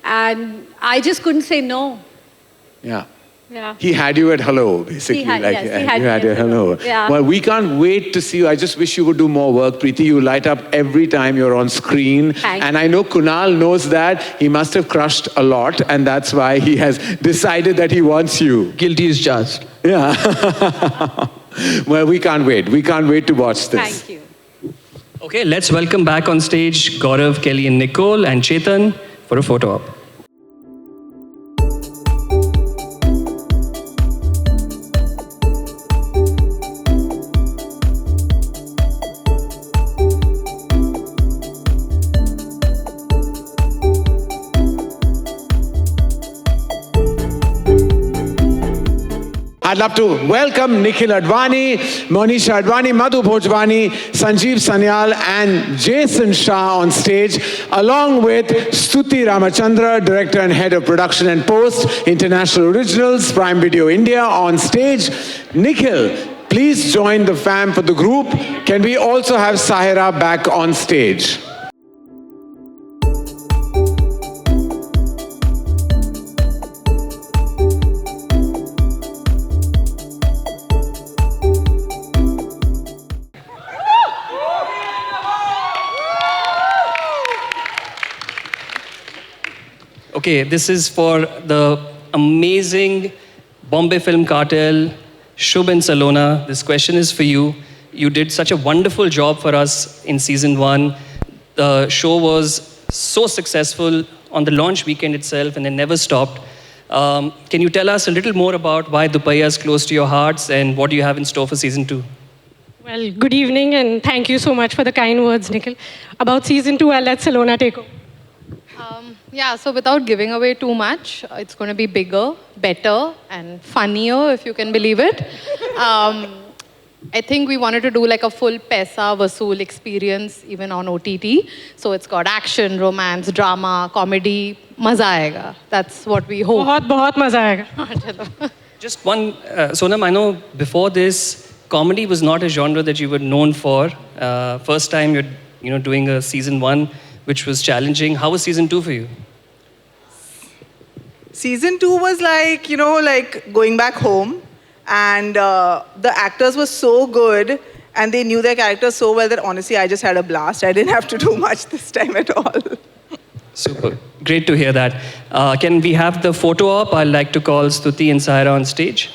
And I just couldn't say no. Yeah. Yeah. He had you at hello, basically. He had like, me you had at your hello. Yeah. Well, we can't wait to see you. I just wish you would do more work. Preeti, you light up every time you're on screen. Thanks. And I know Kunal knows that. He must have crushed a lot, and that's why he has decided that he wants you. Guilty is charged. Yeah. Well, we can't wait. We can't wait to watch this. Thank you. Okay, let's welcome back on stage Gaurav, Kelly, and Nicole, and Chetan for a photo op. I'd love to welcome Nikhil Advani, Monisha Advani, Madhu Bhojwani, Sanjeev Sanyal and Jason Shah on stage, along with Stuti Ramachandra, Director and Head of Production and Post, International Originals, Prime Video India on stage. Nikhil, please join the fam for the group. Can we also have Sahira back on stage? Okay, this is for the amazing Bombay Film Cartel, Shubh and Salona. This question is for you. You did such a wonderful job for us in season 1. The show was so successful on the launch weekend itself and then never stopped. Can you tell us a little more about why Dupaiya is close to your hearts and what do you have in store for season 2? Well, good evening and thank you so much for the kind words, Nikhil. About season 2, I'll let Salona take over. Yeah, so without giving away too much, it's going to be bigger, better, and funnier, if you can believe it. I think we wanted to do like a full Paisa Vasool experience, even on OTT. So it's got action, romance, drama, comedy. Maza aayega. That's what we hope. बहुत maza aayega. Just one, Sonam, I know before this, comedy was not a genre that you were known for. First time you're doing a season 1, which was challenging. How was season 2 for you? Season 2 was like, like going back home. And the actors were so good and they knew their characters so well that honestly, I just had a blast. I didn't have to do much this time at all. Super. Great to hear that. Can we have the photo up? I'd like to call Stuti and Sahira on stage.